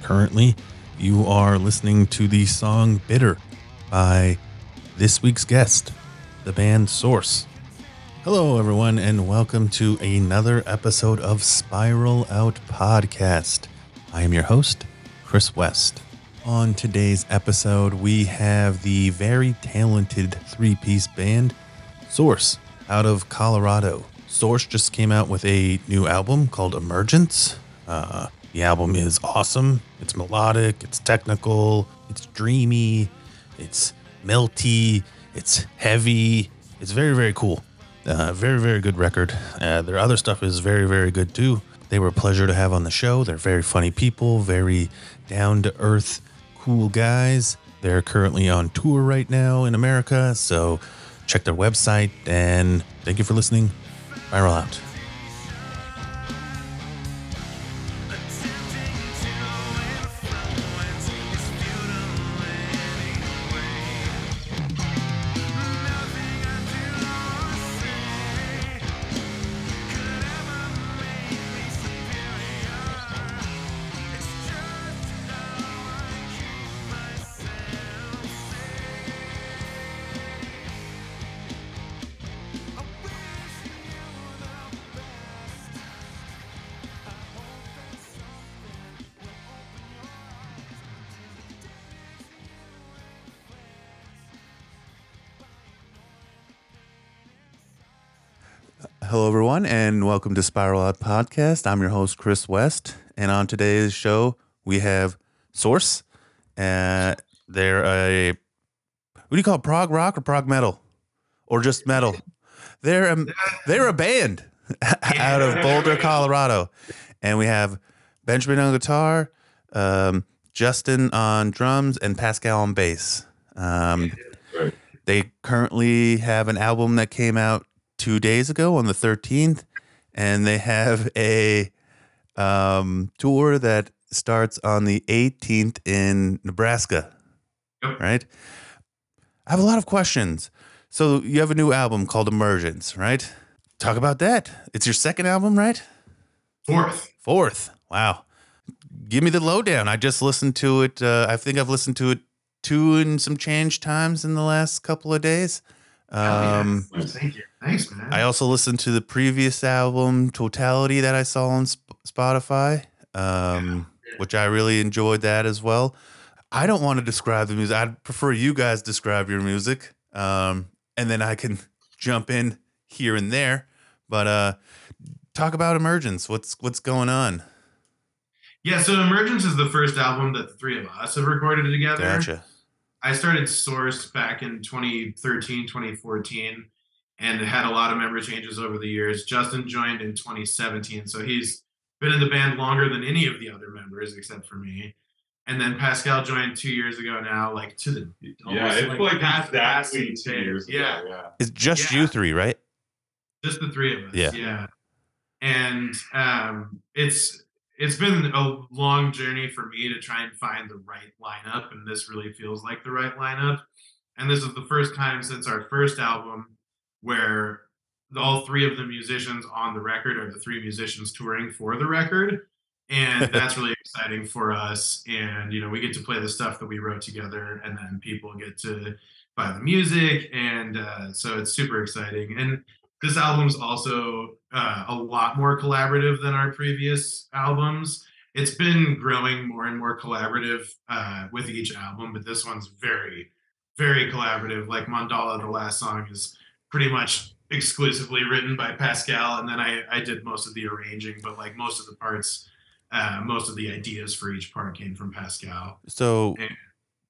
currently. You are listening to the song Bitter by this week's guest, the band Source. Hello, everyone, and welcome to another episode of Spiral Out Podcast. I am your host, Chris West. On today's episode, we have the very talented three-piece band Source out of Colorado. Source just came out with a new album called Emergence. The album is awesome. It's melodic, it's technical, it's dreamy, it's melty, it's heavy. It's very, very cool. Very, very good record. Their other stuff is very, very good too. They were a pleasure to have on the show. They're very funny people, very down-to-earth, cool guys. They're currently on tour right now in America, so check their website, and thank you for listening. Spiral out. Hello, everyone, and welcome to Spiral Out Podcast. I'm your host, Chris West, and on today's show, we have Source. They're a, what do you call it, prog rock or prog metal? Or just metal? They're a band out of Boulder, Colorado. And we have Benjamin on guitar, Justin on drums, and Pascal on bass. They currently have an album that came out 2 days ago on the 13th, and they have a tour that starts on the 18th in Nebraska. Yep. Right? I have a lot of questions. So you have a new album called Emergence, right? Talk about that. It's your second album, right? Fourth. Wow. Give me the lowdown. I just listened to it. I think I've listened to it 2 and some change times in the last couple of days. Thank you. Thanks, man. I also listened to the previous album, Totality, that I saw on Spotify, which I really enjoyed that as well. I don't want to describe the music. I'd prefer you guys describe your music, and then I can jump in here and there. But talk about Emergence. What's going on? Yeah, so Emergence is the first album that the three of us have recorded together. Gotcha. I started Source back in 2013, 2014, and had a lot of member changes over the years. Justin joined in 2017, so he's been in the band longer than any of the other members except for me. And then Pascal joined 2 years ago now, like to the it's like exactly 2 years ago. Yeah. It's just you three, right? Just the three of us. Yeah. And it's been a long journey for me to try and find the right lineup, and this really feels like the right lineup. And this is the first time since our first album where all three of the musicians on the record are the three musicians touring for the record. And that's really exciting for us. And, we get to play the stuff that we wrote together, and then people get to buy the music. And so it's super exciting. And this album's also a lot more collaborative than our previous albums. It's been growing more and more collaborative with each album, but this one's very, very collaborative. Like Mandala, the last song, is pretty much exclusively written by Pascal, and then I did most of the arranging, but like most of the parts, most of the ideas for each part came from Pascal. So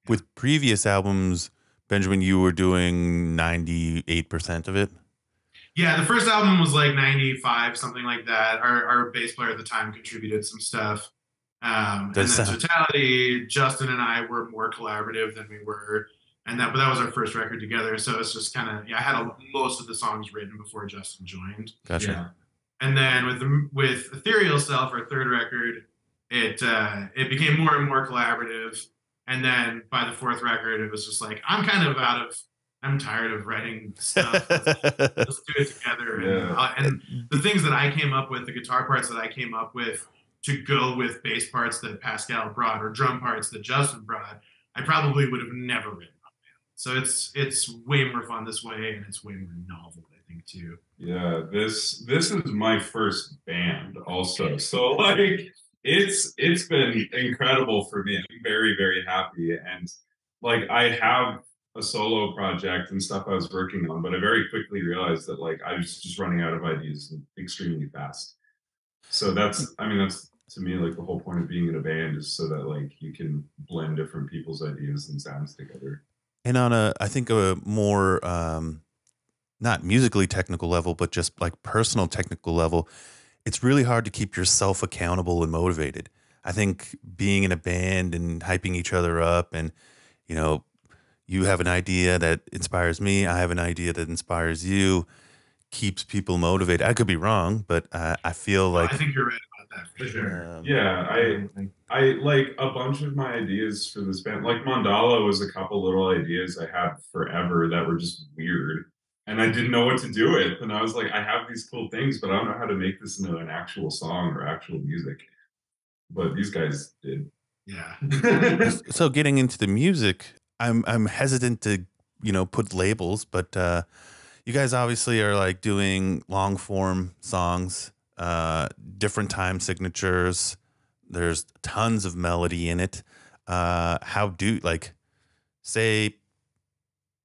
with previous albums, Benjamin, you were doing 98% of it? Yeah, the first album was like 95, something like that. Our bass player at the time contributed some stuff. And then Totality, Justin and I were more collaborative than we were. But that was our first record together. So it's just kind of, I had most of the songs written before Justin joined. Gotcha. Yeah. And then with Ethereal Self, our third record, it became more and more collaborative. And then by the fourth record, it was just like, I'm tired of writing stuff. Let's do it together. Yeah. And the things that I came up with, the guitar parts that I came up with, to go with bass parts that Pascal brought or drum parts that Justin brought, I probably would have never written Rock Band. So it's way more fun this way, and it's way more novel, I think, too. Yeah, this is my first band also. So like it's been incredible for me. I'm very, very happy. And like I have a solo project and stuff I was working on, but I very quickly realized that like I was just running out of ideas extremely fast. So that's to me like the whole point of being in a band is so that like you can blend different people's ideas and sounds together. And on I think a more not musically technical level, but just like personal technical level, it's really hard to keep yourself accountable and motivated. I think being in a band and hyping each other up, and you know, you have an idea that inspires me, I have an idea that inspires you, keeps people motivated. I could be wrong, but I feel like I think you're right about that for sure. Yeah, I like a bunch of my ideas for this band. Like Mandala was a couple little ideas I had forever that were just weird, and I didn't know what to do with. And I was like, I have these cool things, but I don't know how to make this into an actual song or actual music. But these guys did. Yeah. So getting into the music, I'm hesitant to put labels, but you guys obviously are like doing long form songs, different time signatures. There's tons of melody in it. How do like say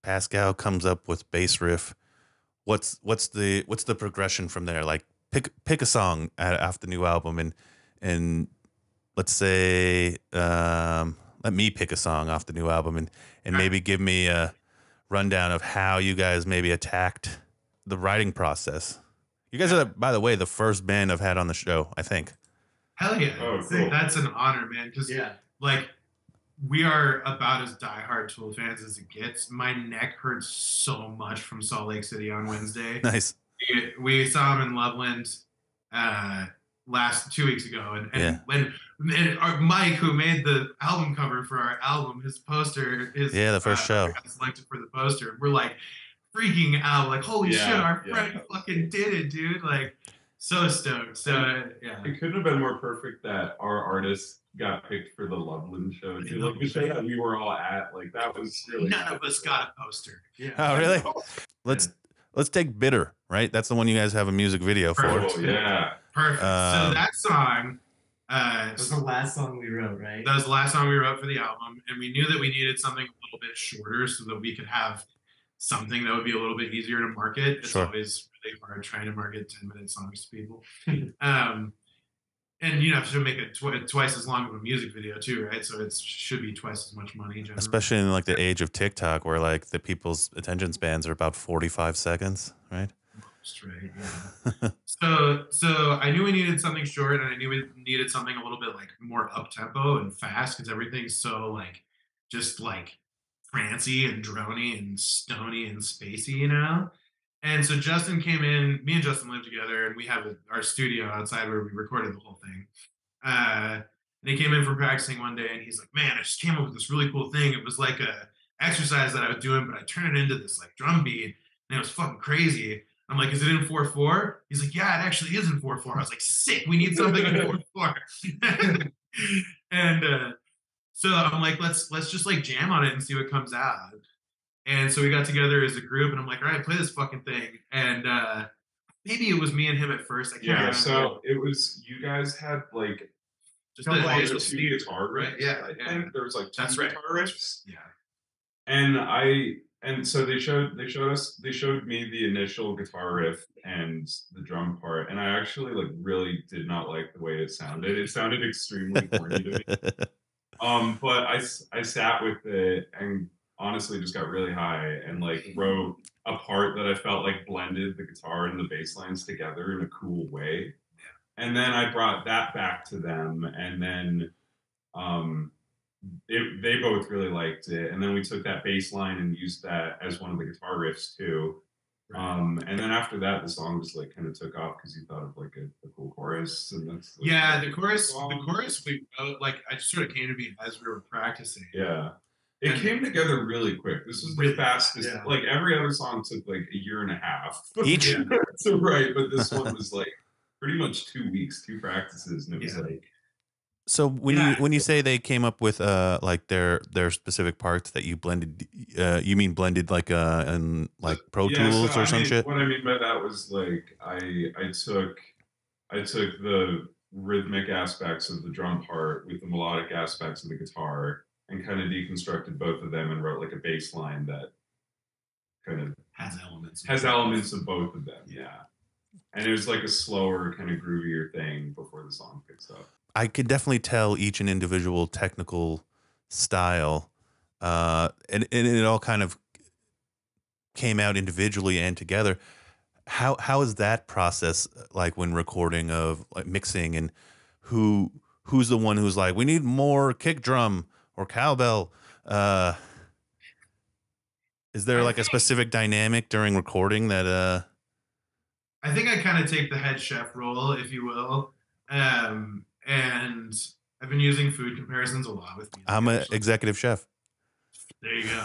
Pascal comes up with bass riff? What's the progression from there? Like pick a song off the new album, and let's say let me pick a song off the new album, and maybe give me a rundown of how you guys maybe attacked the writing process. You guys are, by the way, the first band I've had on the show, I think. Hell yeah. Oh, cool. That's an honor, man. Because like we are about as diehard Tool fans as it gets. My neck hurts so much from Salt Lake City on Wednesday. Nice. We saw him in Loveland last 2 weeks ago, and our Mike, who made the album cover for our album, his poster, the first show got selected for the poster. We're like freaking out, like holy shit, our friend fucking did it, dude! Like so stoked. So it couldn't have been more perfect that our artist got picked for the Loveland show too. Like the show that we were all at, like that was really none of us got a poster. Yeah. Oh really? Let's take Bitter, right? That's the one you guys have a music video for. Oh, yeah. Perfect. So that song that was the last song we wrote, right? That was the last song we wrote for the album, and we knew that we needed something a little bit shorter so that we could have something that would be a little bit easier to market. It's always really hard trying to market 10-minute songs to people. And you have to make it twice as long of a music video too, right? So it should be twice as much money. Generally. Especially in like the age of TikTok, where like the people's attention spans are about 45 seconds, right? Most, right. Yeah. So I knew we needed something short, and I knew we needed something a little bit like more up tempo and fast, because everything's so like just like trancy and drony and stony and spacey, you know. And so Justin came in. Me and Justin lived together, and we have our studio outside where we recorded the whole thing. And he came in from practicing one day, and he's like, "Man, I just came up with this really cool thing. It was like a exercise that I was doing, but I turned it into this like drum beat, and it was fucking crazy." I'm like, "Is it in 4/4?" He's like, "Yeah, it actually is in 4/4." I was like, "Sick! We need something in 4/4." And so I'm like, let's just like jam on it and see what comes out. And so we got together as a group, and I'm like, all right, play this fucking thing. And maybe it was me and him at first. I can't remember. So it was, you guys had like just the initial two guitar riffs. Right? Yeah, I think there was like two guitar riffs. Yeah. And so they showed me the initial guitar riff and the drum part, and I actually like really did not like the way it sounded. It sounded extremely corny to me. But I sat with it and honestly just got really high and like wrote a part that I felt like blended the guitar and the bass lines together in a cool way. And then I brought that back to them, and then they both really liked it. And then we took that bass line and used that as one of the guitar riffs too. And then after that, the song just like kind of took off because he thought of like a cool chorus, and that's like, the chorus we wrote, like I just sort of came to me as we were practicing. Yeah. It came together really quick. This was the fastest. Yeah. Like every other song took like a year and a half each to write, but this one was like pretty much 2 weeks, 2 practices, and it was like. So when you say they came up with like their specific parts that you blended, you mean blended like in like Pro Tools or some shit? What I mean by that was like I took the rhythmic aspects of the drum part with the melodic aspects of the guitar and kind of deconstructed both of them and wrote like a bass line that kind of has elements of both of them. Yeah. And it was like a slower, kind of groovier thing before the song picks up. I could definitely tell each an individual technical style, and it all kind of came out individually and together. How is that process like when recording of like mixing, and who's the one who's like, we need more kick drum or cowbell? Is there like a specific dynamic during recording that? I think I kind of take the head chef role, if you will. And I've been using food comparisons a lot with music. I'm an executive chef. There you go.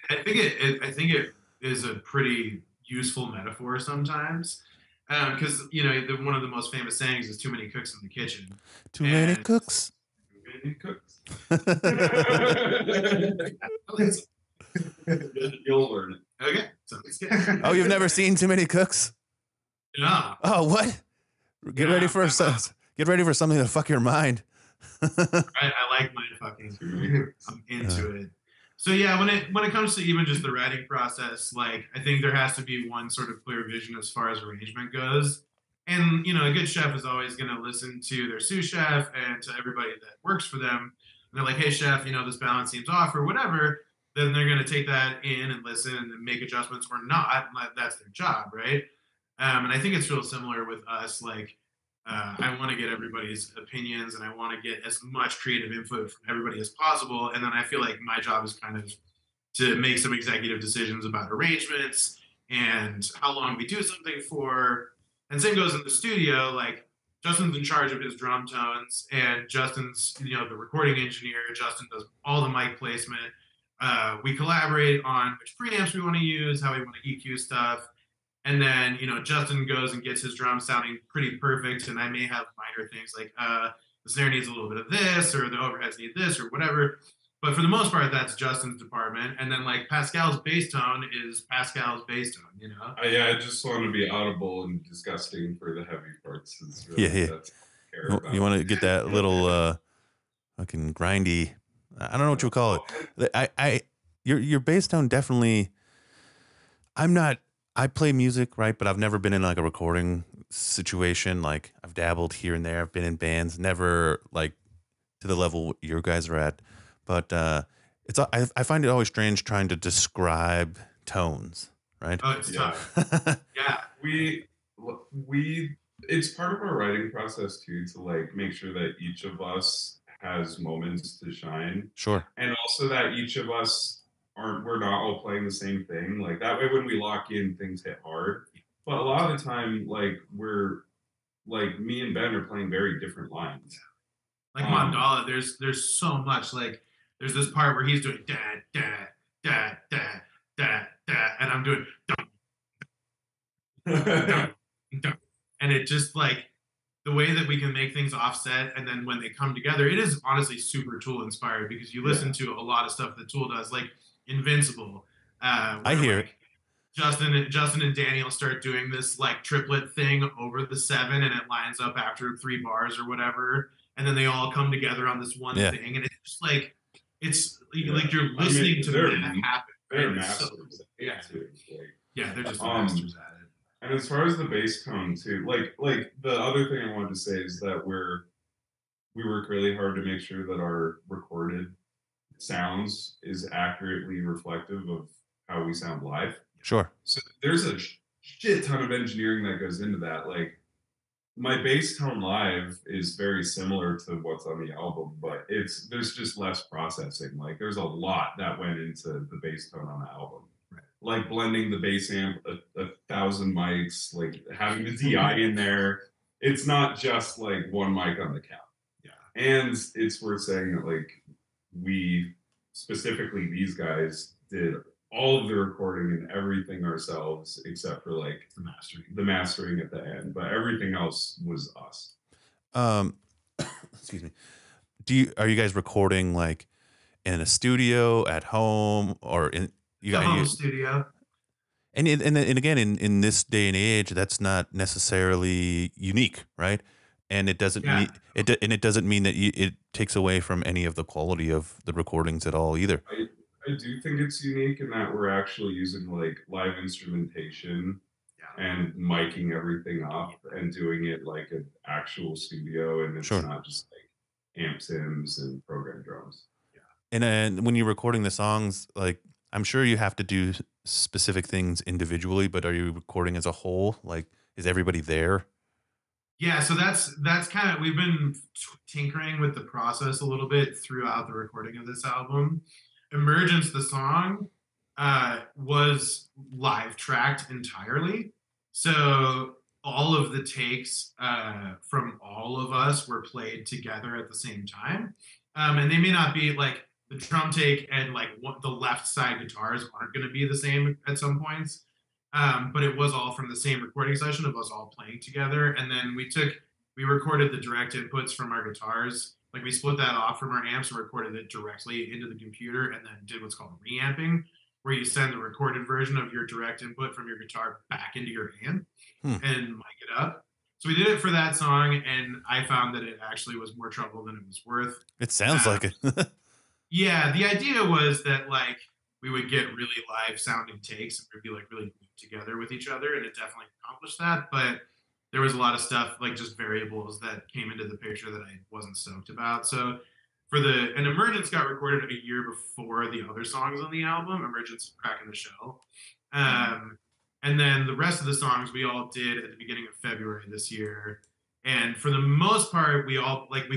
I think it is a pretty useful metaphor sometimes, because one of the most famous sayings is "too many cooks in the kitchen." Too many cooks. Too many cooks. You'll learn it. Okay. So oh, you've never seen Too Many Cooks? No. Oh, what? Get ready for something to fuck your mind. I like mind fucking. I'm into it. So yeah, when it comes to even just the writing process, like I think there has to be one sort of clear vision as far as arrangement goes. And a good chef is always going to listen to their sous chef and to everybody that works for them. And they're like, "Hey chef, this balance seems off," or whatever. Then they're going to take that in and listen and make adjustments or not. That's their job, right? And I think it's real similar with us. Like, I want to get everybody's opinions and I want to get as much creative input from everybody as possible. And then I feel like my job is kind of to make some executive decisions about arrangements and how long we do something for. And same goes in the studio. Like, Justin's in charge of his drum tones, and Justin's, the recording engineer. Justin does all the mic placement. We collaborate on which preamps we want to use, how we want to EQ stuff. And then, Justin goes and gets his drums sounding pretty perfect. And I may have minor things like the snare needs a little bit of this, or the overheads need this, or whatever. But for the most part, that's Justin's department. And then, like, Pascal's bass tone is Pascal's bass tone, Yeah, I just want to be audible and disgusting for the heavy parts. Really, yeah. You want to get that little fucking grindy. I don't know what you would call it. Your bass tone definitely. I play music, right? But I've never been in like a recording situation. Like I've dabbled here and there. I've been in bands, never like to the level your guys are at. But I find it always strange trying to describe tones, right? Oh, it's tough. Yeah. We it's part of our writing process too, to like make sure that each of us has moments to shine. Sure. And also that each of us we're not all playing the same thing. Like that way when we lock in, things hit hard. But a lot of the time, like we're like me and Ben are playing very different lines. Like Mandala, there's so much. Like there's this part where he's doing da da da da da da, and I'm doing dum, dum, dum. And it just like the way that we can make things offset, and then when they come together, it is honestly super Tool inspired, because you listen to a lot of stuff that Tool does, like Invincible. I hear it. Justin and Daniel start doing this like triplet thing over the 7, and it lines up after 3 bars or whatever, and then they all come together on this one thing, and it's just like like you're listening to that happen. They're masters. They're just masters at it. And as far as the bass tone too, like the other thing I wanted to say is that we work really hard to make sure that our recorded sounds is accurately reflective of how we sound live. Sure. So there's a shit ton of engineering that goes into that. Like my bass tone live is very similar to what's on the album, but there's just less processing. Like there's a lot that went into the bass tone on the album. Right. Like blending the bass amp, 1,000 mics, like having the DI in there. It's not just like one mic on the cab. Yeah. And it's worth saying that like we, specifically these guys, did all of the recording and everything ourselves, except for like the mastering at the end. But everything else was us. Excuse me. Are you guys recording like in a studio, at home, or in home studio? And again, in this day and age, that's not necessarily unique, right? And it doesn't mean it doesn't mean that it takes away from any of the quality of the recordings at all either. I do think it's unique in that we're actually using like live instrumentation and miking everything up and doing it like an actual studio, and it's not just like amp sims and program drums. And when you're recording the songs, like I'm sure you have to do specific things individually, but are you recording as a whole? Like, is everybody there? Yeah, so that's kind of, we've been tinkering with the process a little bit throughout the recording of this album. Emergence, the song, was live tracked entirely. So all of the takes from all of us were played together at the same time. And they may not be like the drum take and like the left side guitars aren't going to be the same at some points. But it was all from the same recording session of us all playing together. And then we recorded the direct inputs from our guitars. Like we split that off from our amps and recorded it directly into the computer, and then did what's called reamping, where you send the recorded version of your direct input from your guitar back into your amp and mic it up. So we did it for that song, and I found that it actually was more trouble than it was worth. It sounds like it. Yeah, the idea was that like we would get really live sounding takes and we'd be like really together with each other, and it definitely accomplished that. But there was a lot of stuff, like just variables that came into the picture that I wasn't stoked about. So and Emergence got recorded a year before the other songs on the album, Emergence, Cracking the Shell. And then the rest of the songs we all did at the beginning of February this year. And for the most part, we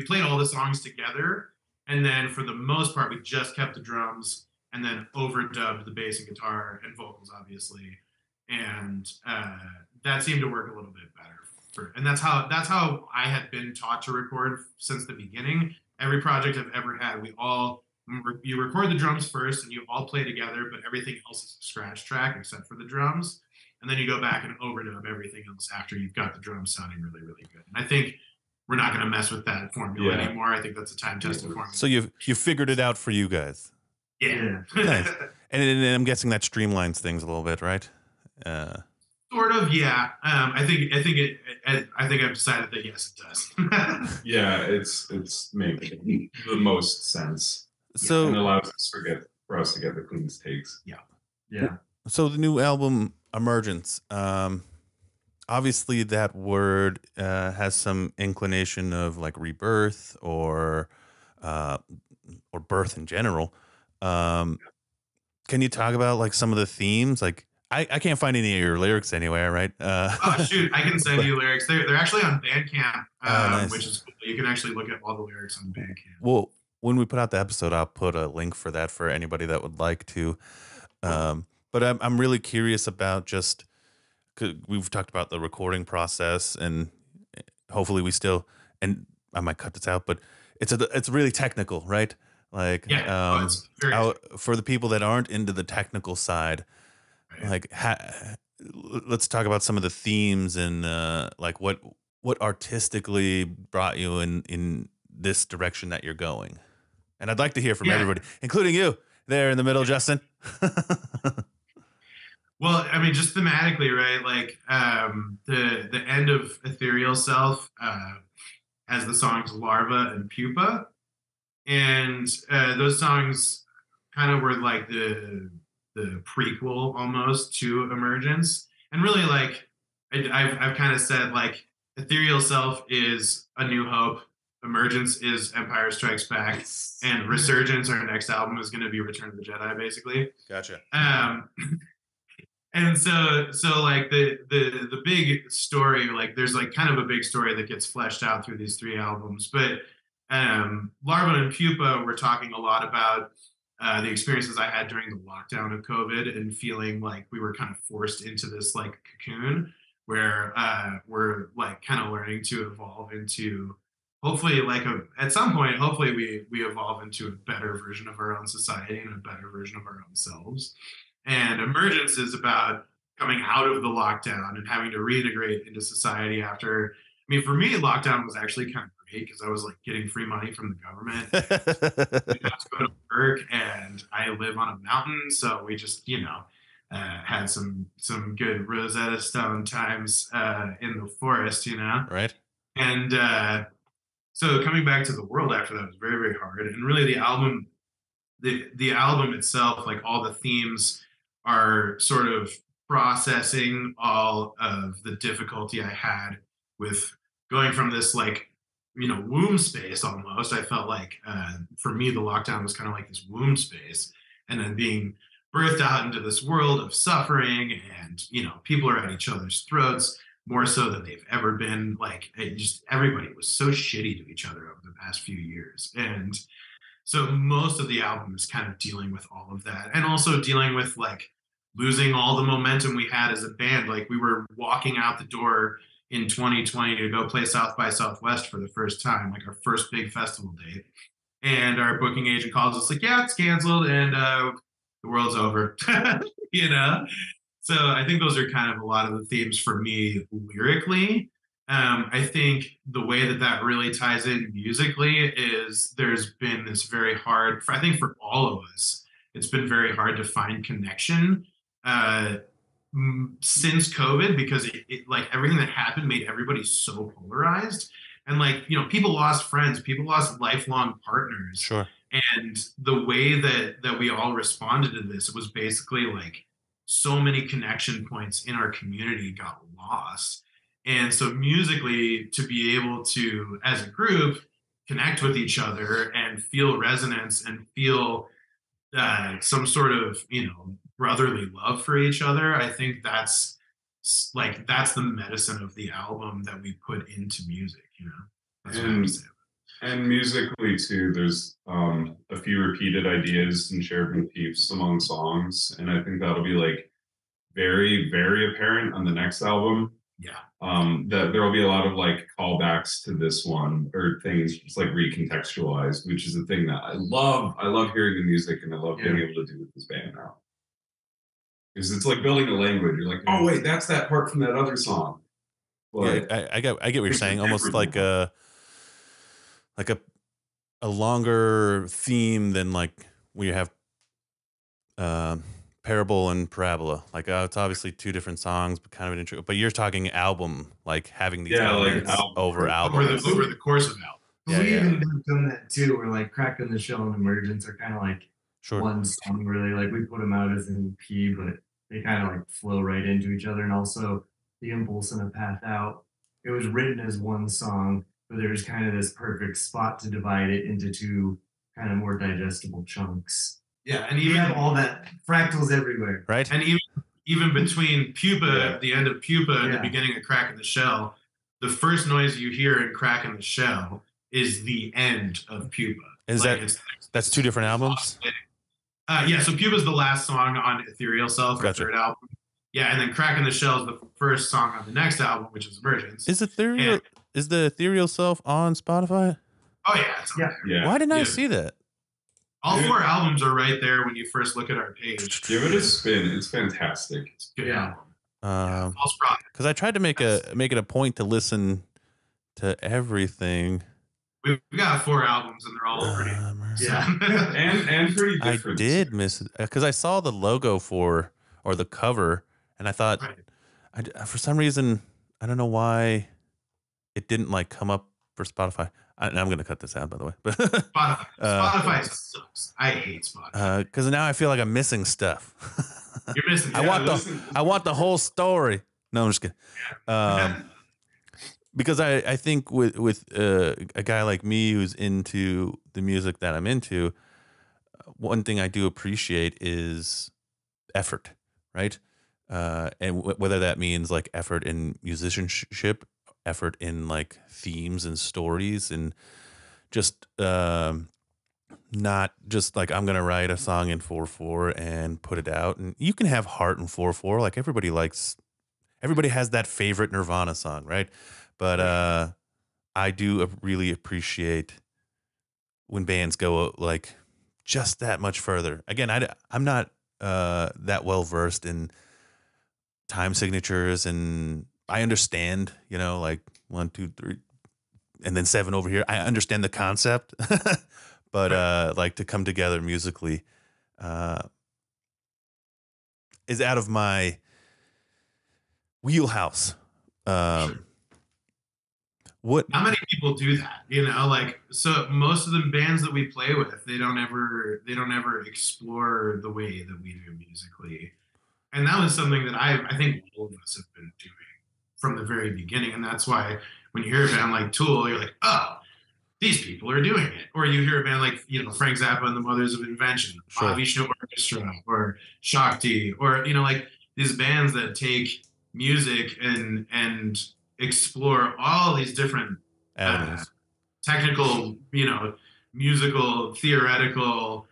played all the songs together. And then for the most part, we just kept the drums and then overdubbed the bass and guitar and vocals, obviously. And that seemed to work a little bit better. And that's how I had been taught to record since the beginning. Every project I've ever had, you record the drums first and you all play together, but everything else is a scratch track except for the drums. And then you go back and overdub everything else after you've got the drums sounding really, really good. And I think we're not going to mess with that formula anymore. I think that's a time-tested formula. So you figured it out for you guys. Yeah. Nice. And I'm guessing that streamlines things a little bit, right? Sort of, yeah. I think I've decided that yes, it does. Yeah, it's making the most sense. So and allows us for us to get the cleanest takes. Yeah. So the new album, Emergence, obviously that word has some inclination of like rebirth or birth in general. Can you talk about like some of the themes? Like I can't find any of your lyrics anywhere, right? Oh shoot, I can send you lyrics. They're actually on Bandcamp, nice. Which is cool. You can actually look at all the lyrics on Bandcamp. Well, when we put out the episode, I'll put a link for that for anybody that would like to. But I'm really curious about just, 'cause we've talked about the recording process, and hopefully we still, and I might cut this out, but it's really technical, right? Like, for the people that aren't into the technical side, like, let's talk about some of the themes and like what artistically brought you in this direction that you're going. And I'd like to hear from everybody, including you there in the middle, Justin. Well, I mean, just thematically, right? Like the end of Ethereal Self has the songs Larva and Pupa. And those songs kind of were like the prequel almost to Emergence. And really, like, I've kind of said, like, Ethereal Self is A New Hope. Emergence is Empire Strikes Back. And Resurgence, our next album, is going to be Return of the Jedi, basically. Gotcha. And so like the big story, like there's like kind of a big story that gets fleshed out through these three albums. But Larva and Pupa, we're talking a lot about the experiences I had during the lockdown of COVID and feeling like we were kind of forced into this like cocoon where we're like kind of learning to evolve into hopefully like at some point, hopefully we evolve into a better version of our own society and a better version of our own selves. And Emergence is about coming out of the lockdown and having to reintegrate into society after. I mean, for me, lockdown was actually kind of great because I was like getting free money from the government. Didn't have to go to work, and I live on a mountain, so we just, had some good Rosetta Stone times in the forest, Right. And so coming back to the world after that was very, very hard. And really, the album itself, like all the themes, are sort of processing all of the difficulty I had with going from this like womb space almost. I felt like for me the lockdown was kind of like this womb space, and then being birthed out into this world of suffering, and people are at each other's throats more so than they've ever been. Like everybody was so shitty to each other over the past few years, and so most of the album is kind of dealing with all of that, and also dealing with like losing all the momentum we had as a band. Like we were walking out the door in 2020 to go play South by Southwest for the first time, like our first big festival date. And our booking agent calls us like, yeah, it's canceled and the world's over, So I think those are kind of a lot of the themes for me lyrically. I think the way that really ties in musically is there's been this very hard, I think for all of us, it's been very hard to find connection since COVID, because it like everything that happened made everybody so polarized. And like, people lost friends, people lost lifelong partners. Sure. And the way that we all responded to this, it was basically like so many connection points in our community got lost. And so musically, to be able to, as a group, connect with each other and feel resonance and feel some sort of, brotherly love for each other, I think that's the medicine of the album that we put into music, That's what I would say. And musically too, there's a few repeated ideas and shared motifs among songs, and I think that'll be like very, very apparent on the next album. Yeah. That there will be a lot of like callbacks to this one, or things just like recontextualized, which is a thing that I love. I love hearing the music, and I love being able to do with this band now. Because it's like building a language. You're like, oh wait, that's that part from that other song. But yeah, I get what you're saying. Almost like a longer theme than like when you have parable and parabola. Like it's obviously two different songs, but kind of an intro. But you're talking album, like having these elements like over albums over the course of an album. We even done that too. We're like Cracking the Shell and Emergence are kind of like one song, really. Like we put them out as an EP, but they kind of like flow right into each other. And also The Impulse and A Path Out, it was written as one song, but there's kind of this perfect spot to divide it into two kind of more digestible chunks. Yeah, and you have all that fractals everywhere. Right. And even between Pupa, the end of Pupa and the beginning of Cracking the Shell, the first noise you hear in Cracking the Shell is the end of Pupa. Is that's two different albums? So Pupa's the last song on Ethereal Self, our third album. Yeah, and then Cracking the Shell is the first song on the next album, which is Emergence. Is the Ethereal Self on Spotify? Oh yeah, yeah. Why didn't I see that? All four albums are right there when you first look at our page. Give it a spin; it's fantastic. It's good. Yeah. Because I tried to make it a point to listen to everything. We've got 4 albums, and they're all pretty. and pretty different. I did miss it because I saw the logo or the cover, and I thought, for some reason, I don't know why it didn't like come up for Spotify. I'm going to cut this out, by the way. But Spotify sucks. I hate Spotify because now I feel like I'm missing stuff. You're missing. I want the whole story. No, I'm just kidding. Because I think with a guy like me who's into the music that I'm into, one thing I do appreciate is effort, right? And whether that means like effort in musicianship, effort in like themes and stories, and just not just like I'm gonna write a song in 4/4 and put it out. And you can have heart in 4/4. Like everybody has that favorite Nirvana song, right? But I do really appreciate when bands go like just that much further. Again, I'm not that well versed in time signatures, and I understand, like 1, 2, 3, and then 7 over here. I understand the concept, but like to come together musically is out of my wheelhouse. Sure. What? Not many people do that, like, so most of the bands that we play with, they don't ever explore the way that we do musically. And that was something that I think all of us have been doing from the very beginning. And that's why when you hear a band like Tool, you're like, oh, these people are doing it. Or you hear a band like, Frank Zappa and the Mothers of Invention, Sure. Mahavishnu Orchestra, or Shakti, or, like these bands that take music and explore all these different technical, musical, theoretical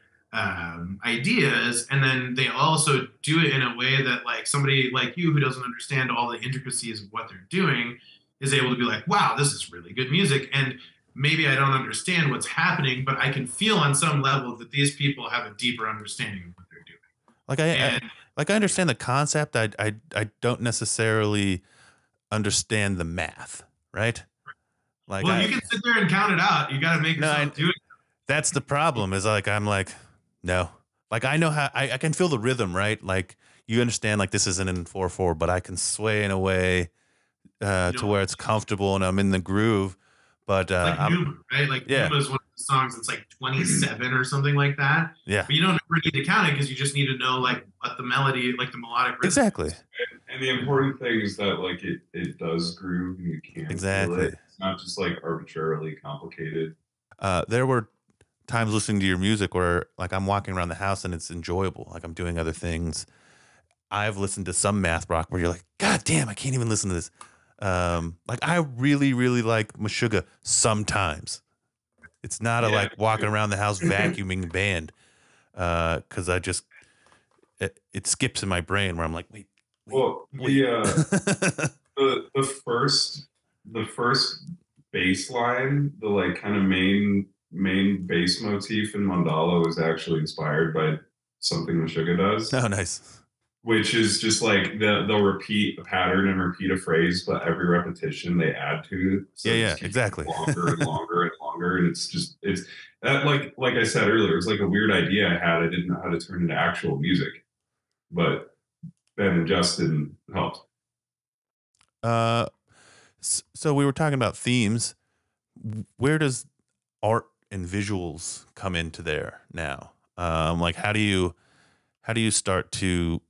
ideas, and then they also do it in a way that, like, somebody like you who doesn't understand all the intricacies of what they're doing is able to be like, wow, this is really good music. And maybe I don't understand what's happening, but I can feel on some level that these people have a deeper understanding of what they're doing. I understand the concept. I don't necessarily understand the math, right? Like, well, you can sit there and count it out. You got to make yourself do it. That's the problem. Is like I'm like, no. Like I know how I can feel the rhythm, right? Like you understand, like this isn't in 4/4, but I can sway in a way to where it's comfortable and I'm in the groove. But like Numa, right? Like Numa is one of the songs that's like 27 or something like that. Yeah. But you don't ever need to count it because you just need to know like what the melody, like the melodic rhythm. Exactly. And the important thing is that like it does groove and you can't feel it. It's not just like arbitrarily complicated. There were times listening to your music where like I'm walking around the house and it's enjoyable. Like I'm doing other things. I've listened to some math rock where you're like, God damn, I can't even listen to this. Like I really, really like Meshuggah sometimes. It's not a like walking around the house vacuuming band. Cause I just, it skips in my brain where I'm like, wait. Well, the first bass line, the like kind of main bass motif in Mandala was actually inspired by something Meshuggah does. Oh, nice. Which is just like they'll repeat a pattern and repeat a phrase, but every repetition they add to it. So exactly. Longer and longer and longer, and it's that like I said earlier, it's like a weird idea I had. I didn't know how to turn into actual music, but Ben and Justin helped. So we were talking about themes. Where does art and visuals come into there now? Like how do you start to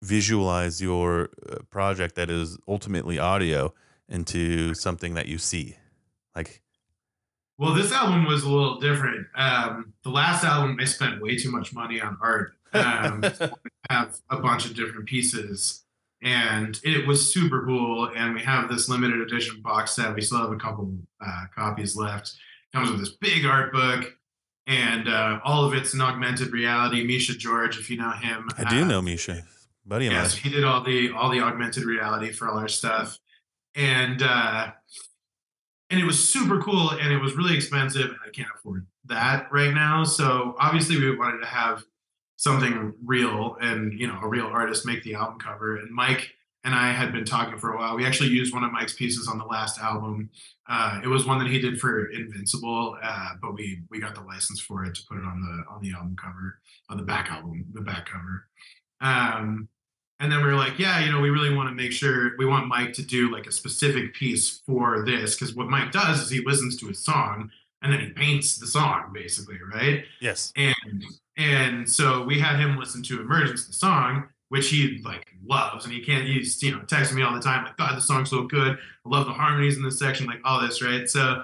visualize your project that is ultimately audio into something that you see? Like, well, this album was a little different. The last album I spent way too much money on art. Have a bunch of different pieces, and it was super cool. And we have this limited edition box set. We still have a couple copies left. It comes with this big art book, and all of it's in augmented reality. Misha George, if you know him, I do know Misha, buddy. Yeah, so he did all the augmented reality for all our stuff, and it was super cool, and it was really expensive, and I can't afford that right now. So obviously, we wanted to have something real and, a real artist make the album cover. And Mike and I had been talking for a while. We actually used one of Mike's pieces on the last album. It was one that he did for Invincible, but we got the license for it to put it on the album cover, on the back cover. And then we were like, yeah, we really want to make sure we want Mike to do like a specific piece for this. Because what Mike does is he listens to his song and then he paints the song, basically, right? Yes. And so we had him listen to Emergence, the song, which he like loves, and he's texting me all the time like, God, this song's so good. I love the harmonies in this section, like all this, right? So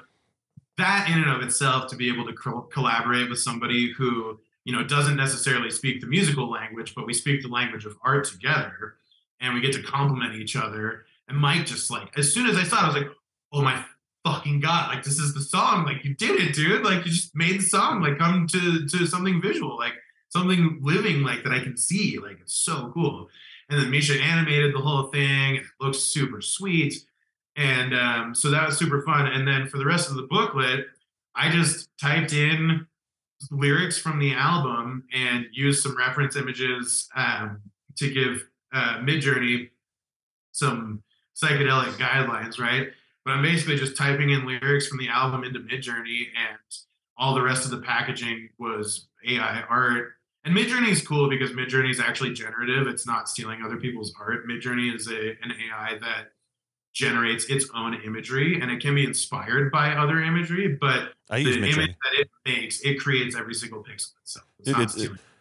that in and of itself, to be able to collaborate with somebody who doesn't necessarily speak the musical language, but we speak the language of art together, and we get to complement each other. And Mike just like, as soon as I saw it, I was like, oh my fucking God, like this is the song. Like you did it, dude. Like you just made the song like come to something visual, like something living, like that I can see. Like it's so cool. And then Misha animated the whole thing. It looks super sweet. And so that was super fun. And then for the rest of the booklet, I just typed in lyrics from the album and use some reference images to give Midjourney some psychedelic guidelines, right? But I'm basically just typing in lyrics from the album into Midjourney, and all the rest of the packaging was AI art. And Midjourney is cool because Midjourney is actually generative. It's not stealing other people's art. Midjourney is an AI that generates its own imagery, and it can be inspired by other imagery, but I use the Midjourney. image that it makes, it creates every single pixel itself.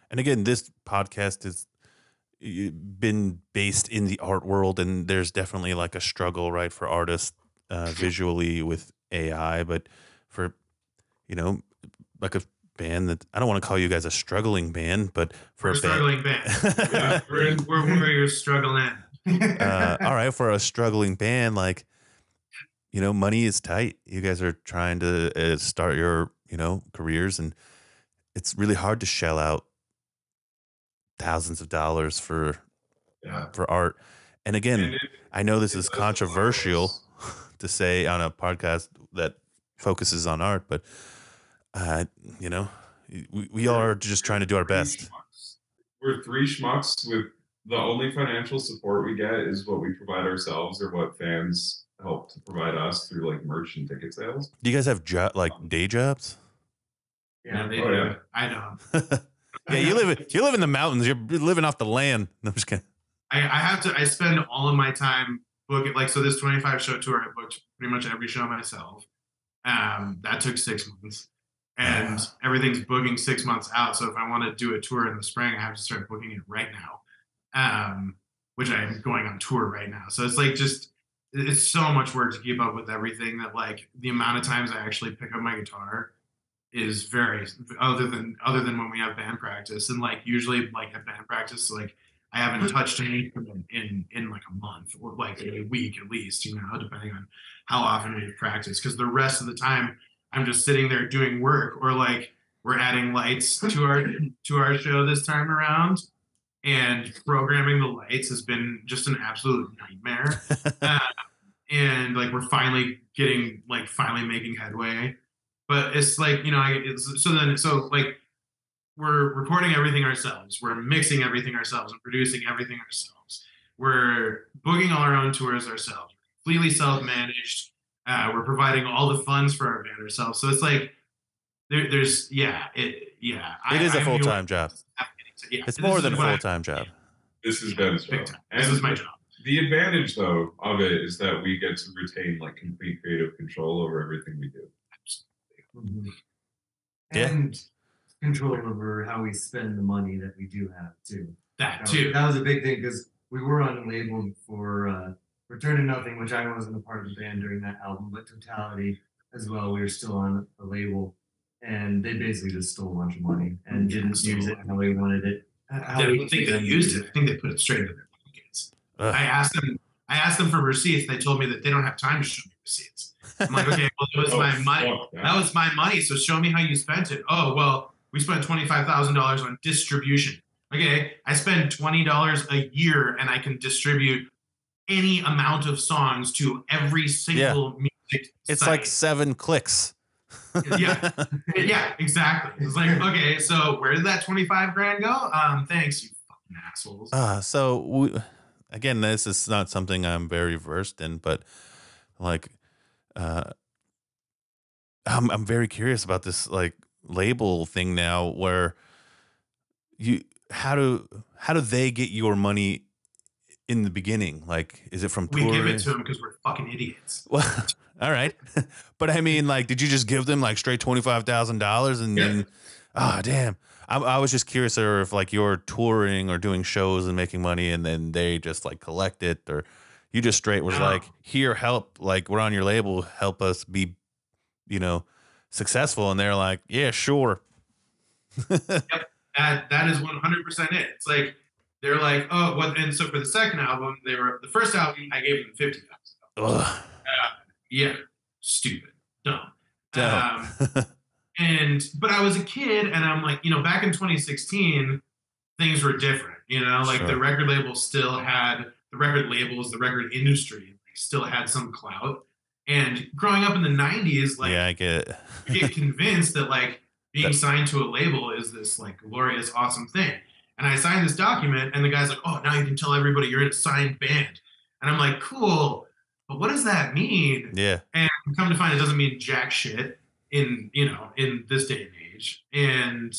And again, this podcast has been based in the art world, and there's definitely like a struggle, right, for artists visually with AI, but for, you know, like a band that, I don't want to call you guys a struggling band, but for a struggling band. Yeah, we're where you're struggling. All right, for a struggling band, like, you know, money is tight. You guys are trying to start your, you know, careers, and it's really hard to shell out thousands of dollars for art. And again, I know this is controversial to say on a podcast that focuses on art, but you know, we are just trying to do our best. We're three schmucks with the only financial support we get is what we provide ourselves or what fans help to provide us through like merch and ticket sales. Do you guys have day jobs? Yeah, they do. Yeah. I know. Yeah, you live in the mountains. You're living off the land. No, I'm just kidding. I spend all of my time booking, like, so this 25 show tour, I booked pretty much every show myself. That took 6 months, and everything's booking 6 months out. So if I want to do a tour in the spring, I have to start booking it right now, which I'm going on tour right now. So it's like, it's so much work to keep up with everything that, like, the amount of times I actually pick up my guitar is very, other than when we have band practice. And like, usually like at band practice, like, I haven't touched an instrument in like a month or like a week at least, you know, depending on how often we've practiced. Because the rest of the time I'm just sitting there doing work, or like we're adding lights to our show this time around, and programming the lights has been just an absolute nightmare. And like we're finally making headway. But it's like, you know, so like we're recording everything ourselves. We're mixing everything ourselves and producing everything ourselves. We're booking all our own tours ourselves. We're completely self-managed. We're providing all the funds for our band ourselves. So it's like it is a full-time job. Yeah, it's more than a full-time job. This is Ben's job. This is my job. The advantage, though, of it is that we get to retain like complete creative control over everything we do. Mm-hmm. And control over how we spend the money that we do have too. That was a big thing because we were on a label for Return to Nothing, which I wasn't a part of the band during that album, but Totality as well. We were still on a label, and they basically just stole a bunch of money and didn't use it how we wanted it. I don't think they used it. I think they put it straight into their pockets. I asked them for receipts. They told me that they don't have time to show me receipts. I'm like, okay, well, that was my money. That was my money. So show me how you spent it. Oh, well, we spent $25,000 on distribution. Okay, I spend $20 a year, and I can distribute any amount of songs to every single music It's site. like 7 clicks. Yeah, exactly. It's like, okay, so where did that 25 grand go? Thanks, you fucking assholes. Again, this is not something I'm very versed in, but like, I'm very curious about this like label thing now, where how do they get your money in the beginning? Like, is it from touring? We give it to them because we're fucking idiots. Well, all right, but I mean, like, did you just give them like straight $25,000 and then? Oh, damn. I was just curious, or if like you're touring or doing shows and making money, and then they just like collect it, or you just straight was like, here, help, like, we're on your label, help us be, you know, successful. And they're like, yeah, sure. Yep. That is 100% it. It's like, they're like, oh, what? And so for the second album, the first album, I gave them $50,000. Yeah, stupid, dumb. But I was a kid, and I'm like, you know, back in 2016, things were different. You know, like the record labels, the record industry still had some clout. And growing up in the 90s, like, yeah, I get it. you get convinced that like being signed to a label is this like glorious, awesome thing. And I signed this document, and the guy's like, "Oh, now you can tell everybody you're in a signed band." And I'm like, "Cool, but what does that mean?" Yeah. And come to find, it doesn't mean jack shit in this day and age. And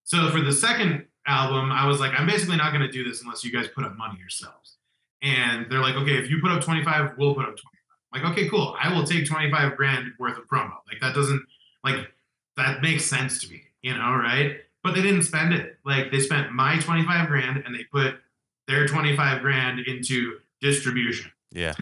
so for the second album, I was like, I'm basically not going to do this unless you guys put up money yourselves. And they're like, okay, if you put up 25, we'll put up 25. I'm like, okay, cool. I will take 25 grand worth of promo. Like that makes sense to me, right? But they didn't spend it. Like they spent my 25 grand and they put their 25 grand into distribution. Yeah.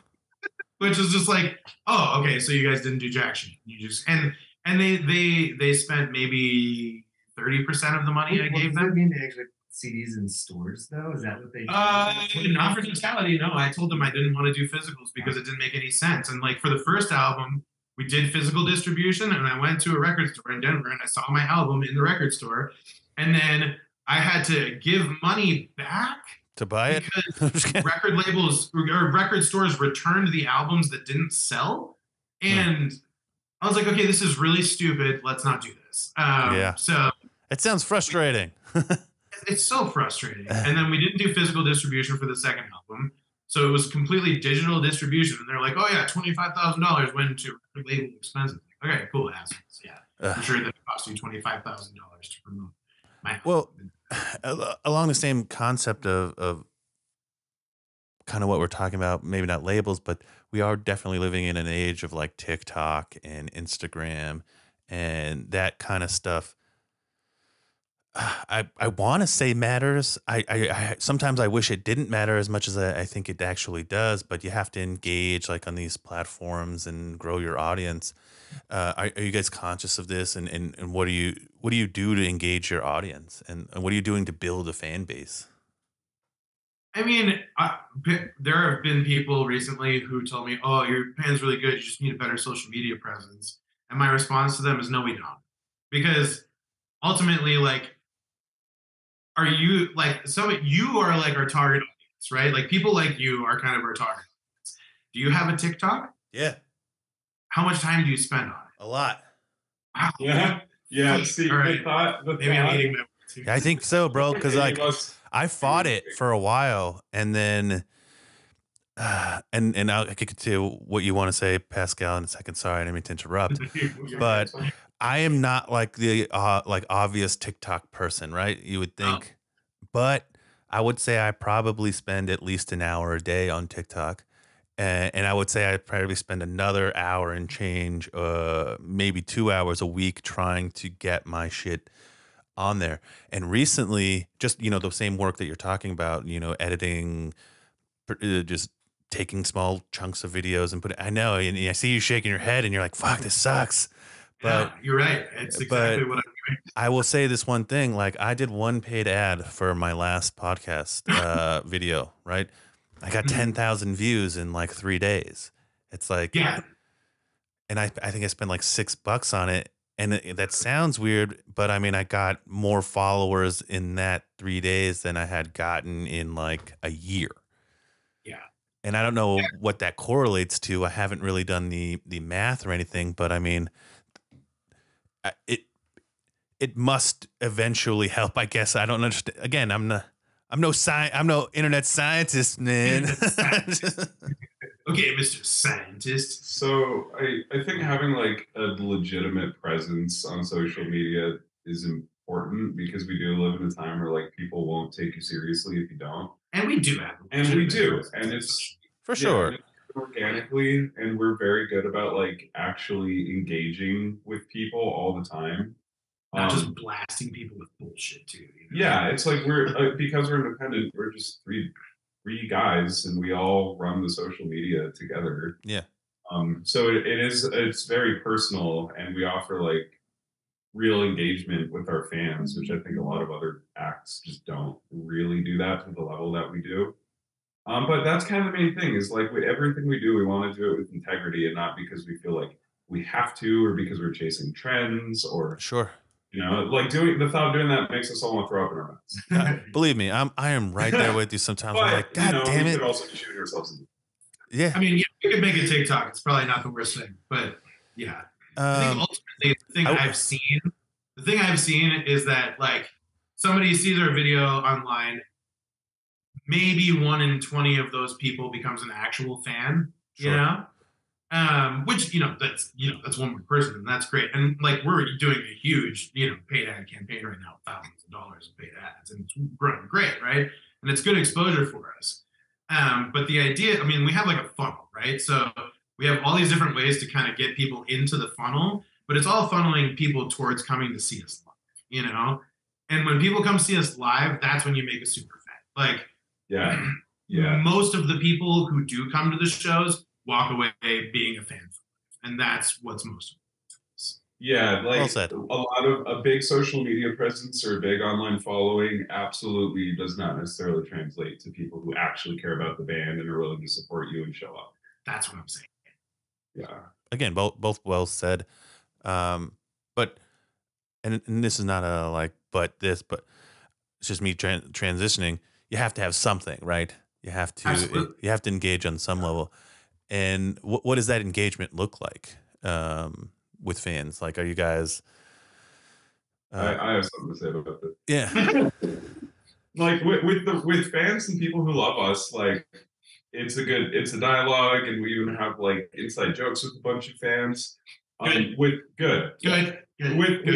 Which is just like, oh, okay, so you guys didn't do jack shit. You just and they spent maybe 30% of the money I gave them. Does that mean they actually put CDs in stores though? Is that what they do? Not for totality, no. I told them I didn't want to do physicals because it didn't make any sense. And like for the first album, we did physical distribution, and I went to a record store in Denver and I saw my album in the record store, and then I had to give money back to buy it because record labels or record stores returned the albums that didn't sell. And I was like, okay, this is really stupid. Let's not do this. So it sounds frustrating. It's so frustrating. And then we didn't do physical distribution for the second album. So it was completely digital distribution. And they're like, oh yeah, $25,000 went to record label expenses. Okay, cool, assholes. Yeah. I'm sure that it cost you $25,000 to promote my album. Along the same concept of kind of what we're talking about, maybe not labels, but we are definitely living in an age of like TikTok and Instagram and that kind of stuff. I want to say matters. I sometimes I wish it didn't matter as much as I think it actually does, but you have to engage like on these platforms and grow your audience. Are you guys conscious of this? And what do you do to engage your audience? And what are you doing to build a fan base? I mean, there have been people recently who told me, oh, your band's really good. You just need a better social media presence. And my response to them is, no, we don't. Because ultimately, like, are you like you are like our target audience, right? Like people like you are kind of our target audience. Do you have a TikTok? Yeah. How much time do you spend on it? A lot. Wow. Yeah. See, all right. Maybe I'm eating my words. I think so, bro. Because like I fought it for a while, and then and I'll get to what you want to say, Pascal, in a second. Sorry, I didn't mean to interrupt. But I am not like the like obvious TikTok person, right? You would think, but I would say I probably spend at least an hour a day on TikTok, and I would say I probably spend another hour and change, maybe 2 hours a week trying to get my shit on there. And recently, just the same work that you're talking about, editing, just taking small chunks of videos and I know, and I see you shaking your head, and you're like, "Fuck, this sucks." But you're right. It's exactly what I'm doing. I will say this one thing. Like I did one paid ad for my last podcast video, right? I got 10,000 views in like 3 days. It's like, and I think I spent like $6 on it. And that sounds weird, but I mean, I got more followers in that 3 days than I had gotten in like a year. Yeah. And I don't know what that correlates to. I haven't really done the math or anything, but I mean, it must eventually help, I guess. I don't understand. Again, I'm no internet scientist, man. Okay, Mr. Scientist. So I think having like a legitimate presence on social media is important because we do live in a time where like people won't take you seriously if you don't. And we do have. And we do. And it's for sure. Organically, and we're very good about like actually engaging with people all the time. Not just blasting people with bullshit too. Yeah, it's like we're because we're independent, we're just three guys, and we all run the social media together. Yeah. So it's very personal, and we offer like real engagement with our fans, which I think a lot of other acts just don't really do that to the level that we do. But that's kind of the main thing is like everything we do, we want to do it with integrity and not because we feel like we have to or because we're chasing trends or like the thought of doing that makes us all want to throw up in our mouths. Believe me, I am right there with you sometimes. But, I'm like, God damn it. We could also be shooting ourselves in Yeah. I mean, we could make a TikTok. It's probably not the worst thing, but yeah. I think ultimately the thing I've seen the thing I've seen is that like somebody sees our video online, maybe 1 in 20 of those people becomes an actual fan, Sure. you know? Which, that's one more person, and that's great. And like we're doing a huge, paid ad campaign right now, thousands of dollars of paid ads, and it's growing great, right? And it's good exposure for us. But the idea, I mean, we have like a funnel, right? So we have all these different ways to kind of get people into the funnel, but it's all funneling people towards coming to see us live, And when people come see us live, that's when you make a super fan. Like, yeah. Most of the people who do come to the shows walk away being a fan, and that's what's most important. Yeah, like Well said. a big social media presence or a big online following absolutely does not necessarily translate to people who actually care about the band and are willing to support you and show up. That's what I'm saying. Yeah. Again, both well said. But this is not but it's just me transitioning. You have to have something, right? You have to engage on some level. And what does that engagement look like with fans? Like, are you guys? I have something to say about this. Yeah. Like with fans and people who love us, like it's a dialogue, and we even have like inside jokes with a bunch of fans. With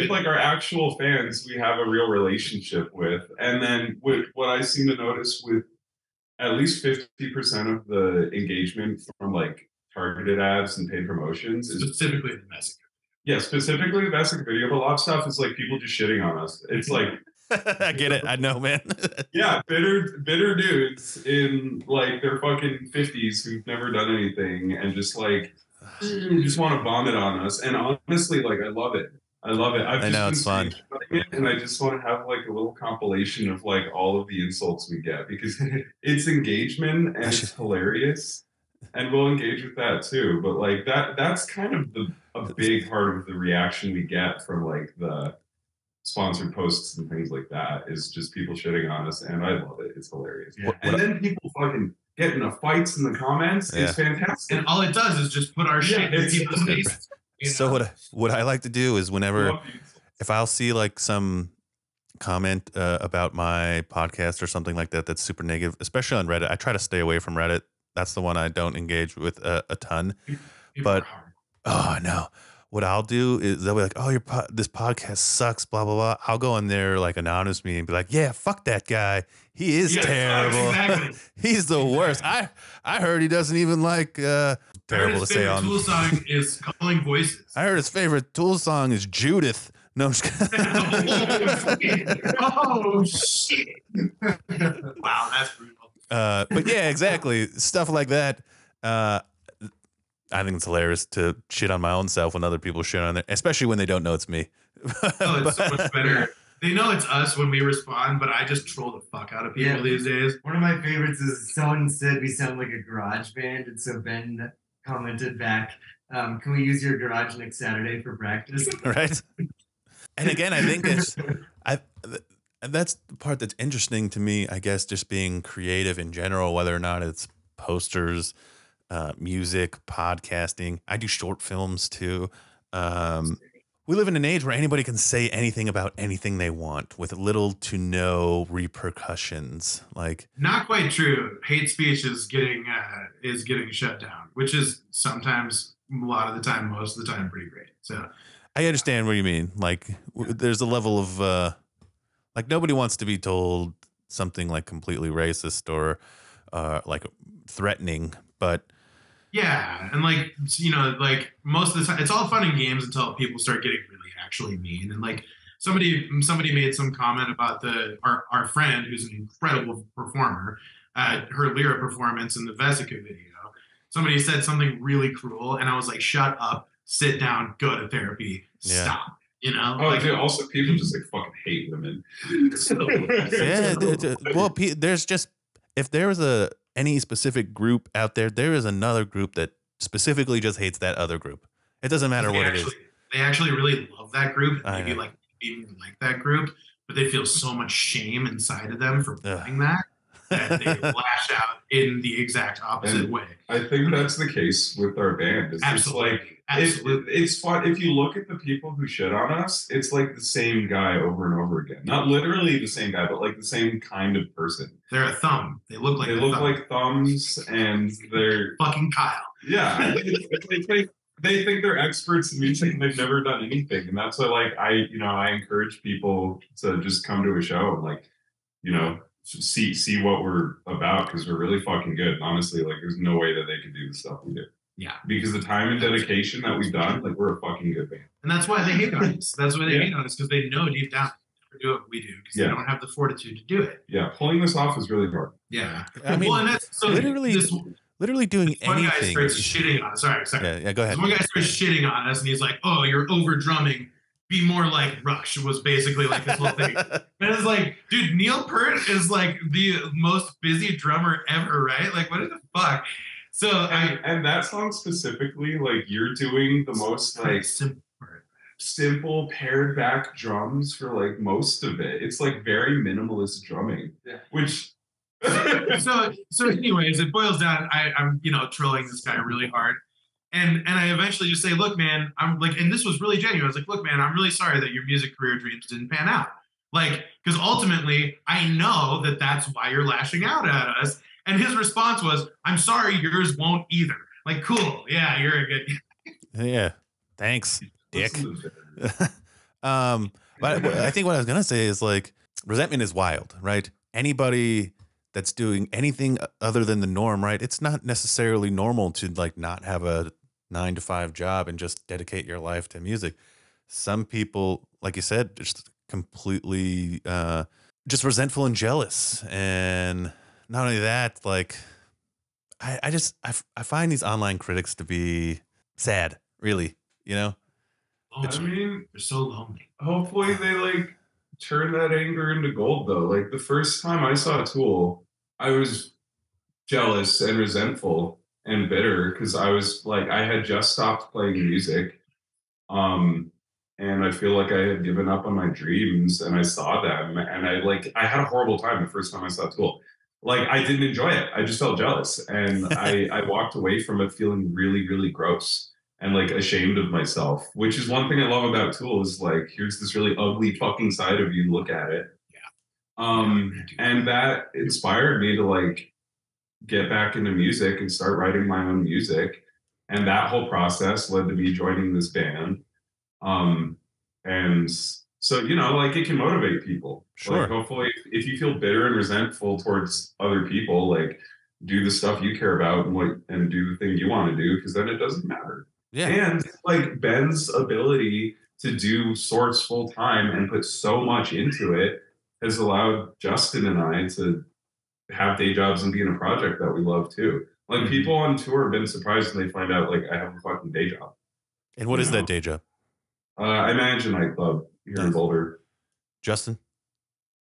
like our actual fans, we have a real relationship with, and then with what I seem to notice with at least 50% of the engagement from like targeted ads and paid promotions is specifically the message. Yeah, specifically the basic video, but a lot of stuff is like people just shitting on us. It's like I get it. I know, man. Yeah, bitter dudes in like their fucking 50s who've never done anything and just like just want to vomit on us. And honestly, like I love it. I know it's fun. And I just want to have like a little compilation of like all of the insults we get because it's engagement and it's hilarious. And we'll engage with that too. But like that's kind of a big part of the reaction we get from like the sponsored posts and things like that is just people shitting on us, and I love it. It's hilarious. Yeah. And then people fucking get into fights in the comments. Yeah. It's fantastic. And all it does is just put our shit in people's faces. So what I like to do is whenever if I'll see like some comment about my podcast or something like that that's super negative, especially on Reddit, I try to stay away from Reddit. That's the one I don't engage with a ton. But oh no. What I'll do is they'll be like, "Oh, this podcast sucks." Blah blah blah. I'll go in there like anonymously and be like, "Yeah, fuck that guy. He is terrible. Exactly. He's the worst." I heard he doesn't even like terrible to say on. Tool song is Calling Voices. I heard his favorite Tool song is Judith. No, I'm just kidding. Oh shit! Wow, that's brutal. But yeah, exactly. Stuff like that. I think it's hilarious to shit on my own self when other people shit on there, especially when they don't know it's me. It's so much better. They know it's us when we respond, but I just troll the fuck out of people these days. One of my favorites is someone said we sound like a garage band, and so Ben commented back, "Can we use your garage next Saturday for practice?" Right. And again, I think that's the part that's interesting to me, I guess, just being creative in general, whether or not it's posters, music, podcasting. I do short films too. We live in an age where anybody can say anything about anything they want with little to no repercussions. Like, not quite true. Hate speech is getting shut down, which is sometimes, a lot of the time, most of the time, pretty great. So I understand what you mean. Like, there's a level of like nobody wants to be told something like completely racist or like threatening, but yeah, and like like most of the time, it's all fun and games until people start getting really actually mean. And like somebody made some comment about our friend who's an incredible performer, her lyric performance in the Vesica video. Somebody said something really cruel, and I was like, "Shut up, sit down, go to therapy, stop." Oh, like, dude, also people just like fucking hate women. Well, there's just if there was any specific group out there, there is another group that specifically just hates that other group. It doesn't matter what it is. They actually really love that group. Maybe even like that group, but they feel so much shame inside of them for doing that. that they lash out in the exact opposite way. I think that's the case with our band. It's Absolutely. just like it's fun. If you look at the people who shit on us, it's like the same guy over and over again. Not literally the same guy, but like the same kind of person. They're a thumb. They look like thumbs, and they're fucking Kyle. Yeah, they think they're experts in music and they've never done anything, and that's why like I encourage people to just come to a show and like see what we're about, because we're really fucking good. Honestly, like there's no way that they could do the stuff we do. Yeah. Because the time and dedication that we've done, like we're a fucking good band. And that's why they hate on us. That's why they hate on us, because they know deep down we do what we do, because they don't have the fortitude to do it. Yeah, pulling this off is really hard. Yeah. I mean, and that's so literally doing one anything. One guy starts shitting on us. Sorry. Yeah, go ahead. One guy starts shitting on us, and he's like, "Oh, you're over drumming. Be more like Rush," was basically like this whole thing. And it's like, dude, Neil Peart is like the most busy drummer ever, right? Like, what the fuck? So and that song specifically, like you're doing the most like simple pared back drums for like most of it. It's like very minimalist drumming, which. so anyways, it boils down. I'm trolling this guy really hard. And I eventually just say, look, man, I'm like, and this was really genuine. I was like, look, man, I'm really sorry that your music career dreams didn't pan out. Like, because ultimately, I know that that's why you're lashing out at us. And his response was, I'm sorry, yours won't either. Like, cool. Yeah, you're a good. Yeah. Thanks, dick. But I think what I was going to say is like, resentment is wild, right? Anybody that's doing anything other than the norm, right? It's not necessarily normal to like not have a 9-to-5 job and just dedicate your life to music. Some people, like you said, just completely just resentful and jealous. And not only that, like I find these online critics to be sad, really, I mean, they're so lonely. Hopefully they like turn that anger into gold though. Like the first time I saw Tool, I was jealous and resentful and bitter because I was like, I had just stopped playing music. And I feel like I had given up on my dreams, and I saw them, and I had a horrible time the first time I saw Tool. Like I didn't enjoy it. I just felt jealous, and I walked away from it feeling really, really gross and like ashamed of myself, which is one thing I love about Tool is like, here's this really ugly fucking side of you. Look at it. And that inspired me to like get back into music and start writing my own music. And that whole process led to me joining this band. And so, like it can motivate people. Sure. Like hopefully if you feel bitter and resentful towards other people, like do the stuff you care about and do the thing you want to do, because then it doesn't matter. Yeah. And like Ben's ability to do Source full time and put so much into it has allowed Justin and I to have day jobs and be in a project that we love too. Like people on tour have been surprised when they find out like I have a fucking day job. And what is that day job? I manage a nightclub here in Boulder. Justin?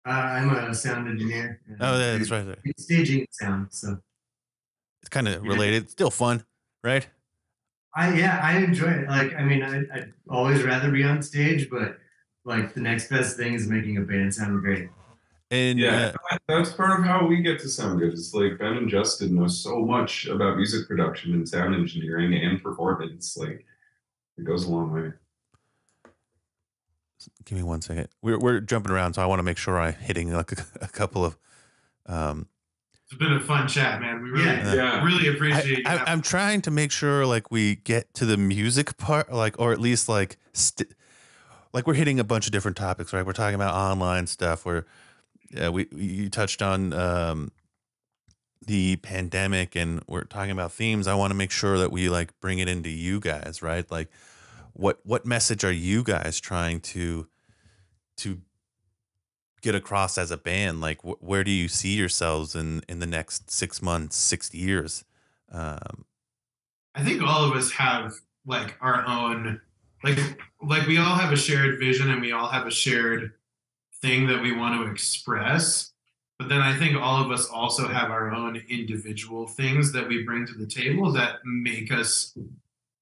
I'm a sound engineer. Oh, yeah, that's right. Staging sound, so it's kind of related. It's still fun, right? I enjoy it. Like, I mean, I'd always rather be on stage, but like the next best thing is making a band sound great. And that's part of how we get to sound good. It's like Ben and Justin know so much about music production and sound engineering and performance. Like it goes a long way. Give me 1 second. We're jumping around, so I want to make sure I'm hitting like a couple of. It's been a fun chat, man. We really appreciate it. I'm trying to make sure like we get to the music part, like, or at least like like we're hitting a bunch of different topics, right? We're talking about online stuff. You touched on the pandemic, and we're talking about themes. I want to make sure that we like bring it into you guys, right? Like, what message are you guys trying to get across as a band? Like, where do you see yourselves in the next 6 months, 6 years? I think all of us have like our own, like we all have a shared vision, and we all have a shared thing that we want to express. But then I think all of us also have our own individual things that we bring to the table that make us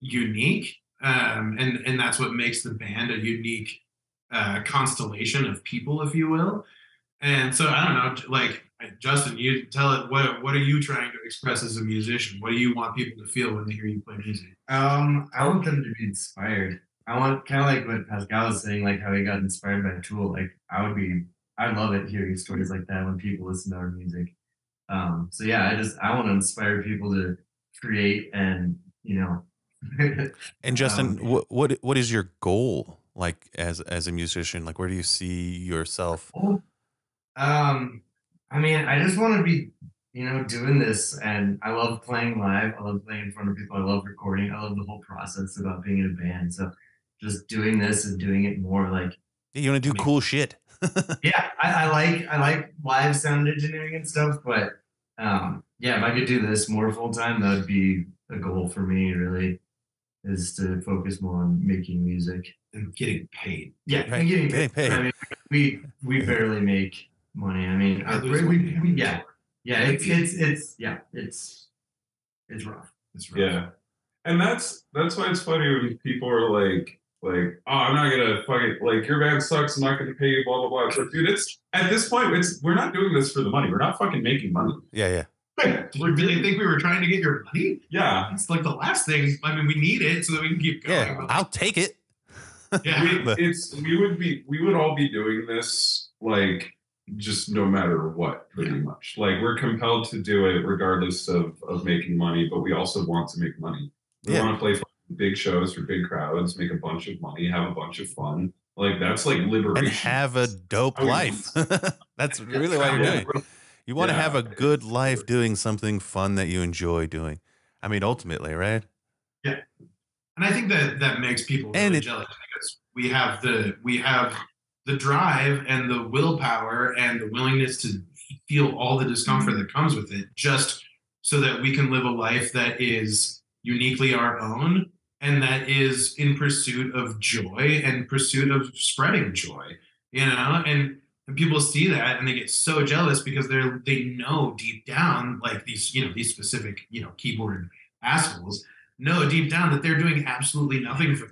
unique. And that's what makes the band a unique constellation of people, if you will. And so I don't know, like Justin, you tell it. What are you trying to express as a musician? What do you want people to feel when they hear you play music? I want them to be inspired. I want kind of like what Pascal was saying, like how he got inspired by Tool. Like I love it hearing stories like that when people listen to our music. So yeah, I want to inspire people to create and And Justin, what is your goal like as a musician? Like, where do you see yourself? I mean, I just want to be, doing this, and I love playing live. I love playing in front of people. I love recording. I love the whole process about being in a band. So just doing this and doing it more like. Yeah, you want to do cool shit. Yeah, I like live sound engineering and stuff, but yeah, if I could do this more full time, that would be a goal for me. Really, is to focus more on making music and getting paid. Yeah, right. And getting paid. I mean, we barely make money. I mean, it's rough. It's rough. Yeah, and that's why it's funny when people are like, oh, I'm not gonna fucking like your band sucks. I'm not gonna pay you. Blah blah blah. But dude, it's at this point, we're not doing this for the money. We're not fucking making money. Yeah. Do you really think we were trying to get your money? Yeah, it's like the last thing. I mean, we need it so that we can keep going. Yeah, I'll take it. Yeah, we would all be doing this like just no matter what, pretty much. Like we're compelled to do it regardless of making money, but we also want to make money. We want to play big shows for big crowds, make a bunch of money, have a bunch of fun. Like that's like liberation. And have a dope life. That's really what you're doing. You want to have a good life doing something fun that you enjoy doing. I mean, ultimately, right? Yeah. And I think that makes people really jealous because we have the drive and the willpower and the willingness to feel all the discomfort that comes with it, just so that we can live a life that is uniquely our own and that is in pursuit of joy and pursuit of spreading joy, and people see that and they get so jealous because they know deep down, like these specific, keyboard assholes know deep down that they're doing absolutely nothing for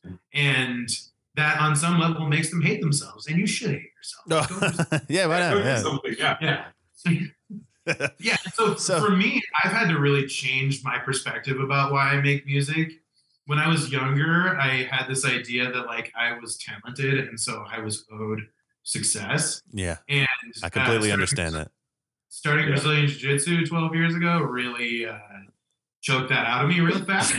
them. And that on some level makes them hate themselves. And you should hate yourself. Yeah, why not? Yeah. So for me, I've had to really change my perspective about why I make music. When I was younger, I had this idea that like I was talented and so I was owed success. Yeah. And I completely understand that. Starting Brazilian Jiu-Jitsu 12 years ago really choked that out of me real fast.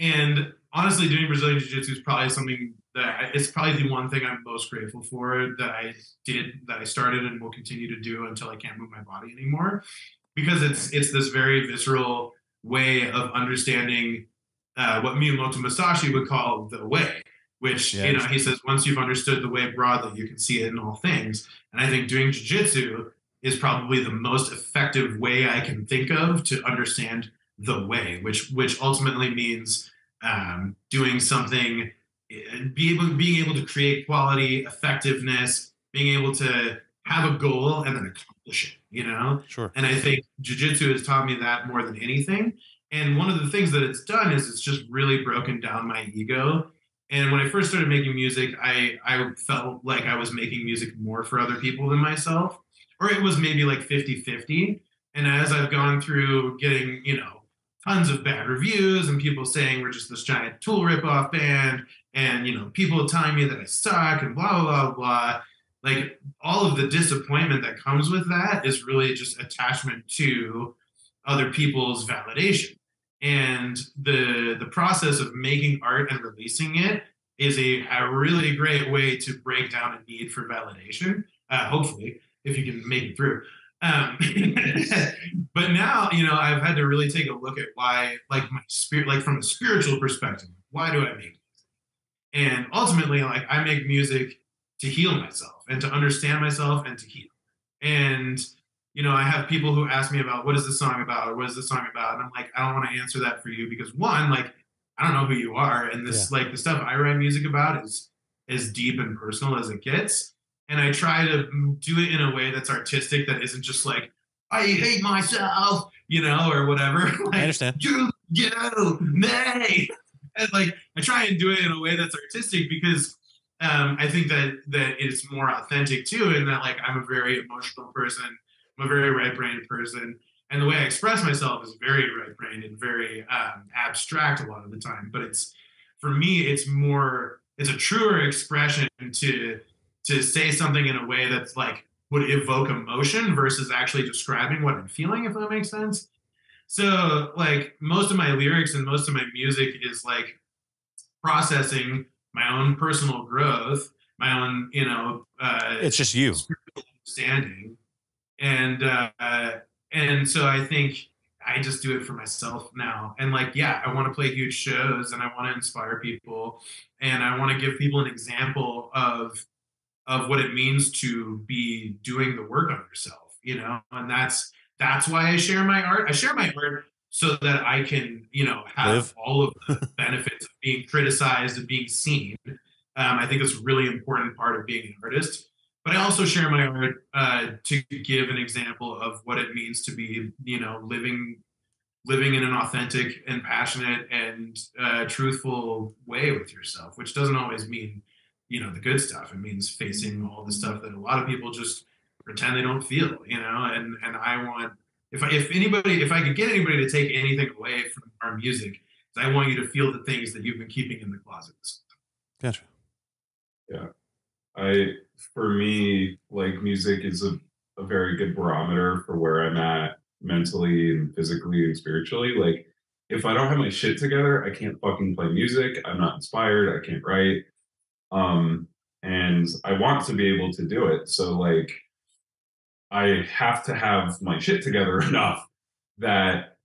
And honestly, doing Brazilian Jiu-Jitsu is probably something that it's probably the one thing I'm most grateful for that I started and will continue to do until I can't move my body anymore, because it's this very visceral way of understanding what Miyamoto Musashi would call the way, which, he says, once you've understood the way broadly, you can see it in all things. And I think doing jiu-jitsu is probably the most effective way I can think of to understand the way, which ultimately means doing something, being able to create quality, effectiveness, being able to have a goal and then accomplish it, Sure. And I think jiu-jitsu has taught me that more than anything. And one of the things that it's done is it's just really broken down my ego. And when I first started making music, I felt like I was making music more for other people than myself, or it was maybe like 50-50. And as I've gone through getting, tons of bad reviews and people saying we're just this giant Tool ripoff band and, people telling me that I suck and blah, blah, blah, blah. Like all of the disappointment that comes with that is really just attachment to other people's validation. And the process of making art and releasing it is a really great way to break down a need for validation, hopefully, if you can make it through. But now, I've had to really take a look at why, like my spirit, like from a spiritual perspective, why do I make music? And ultimately, like I make music to heal myself and to understand myself and to heal. And I have people who ask me about what is the song about or what is the song about, and I'm like, I don't want to answer that for you because one, like I don't know who you are, and this like the stuff I write music about is as deep and personal as it gets. And I try to do it in a way that's artistic, that isn't just like, I hate myself, or whatever. Like, I understand. You, me. And like, I try and do it in a way that's artistic because I think that it's more authentic too, in that like I'm a very emotional person, I'm a very right-brained person, and the way I express myself is very right-brained and very abstract a lot of the time. But it's for me, it's a truer expression to say something in a way that's like would evoke emotion versus actually describing what I'm feeling, if that makes sense. So like most of my lyrics and most of my music is like processing my own personal growth, my own, it's just you understanding. And so I think I just do it for myself now. And like, yeah, I want to play huge shows and I want to inspire people and I want to give people an example of what it means to be doing the work on yourself, and that's why I share my art. I share my art so that I can, have all of the benefits of being criticized and being seen. I think it's a really important part of being an artist. But I also share my art to give an example of what it means to be, living in an authentic and passionate and truthful way with yourself, which doesn't always mean, the good stuff. It means facing all the stuff that a lot of people just pretend they don't feel, and I want, if I could get anybody to take anything away from our music, I want you to feel the things that you've been keeping in the closets. Gotcha. Yeah. For me, like music is a very good barometer for where I'm at mentally and physically and spiritually. Like if I don't have my shit together, I can't fucking play music. I'm not inspired. I can't write. And I want to be able to do it. So like I have to have my shit together enough that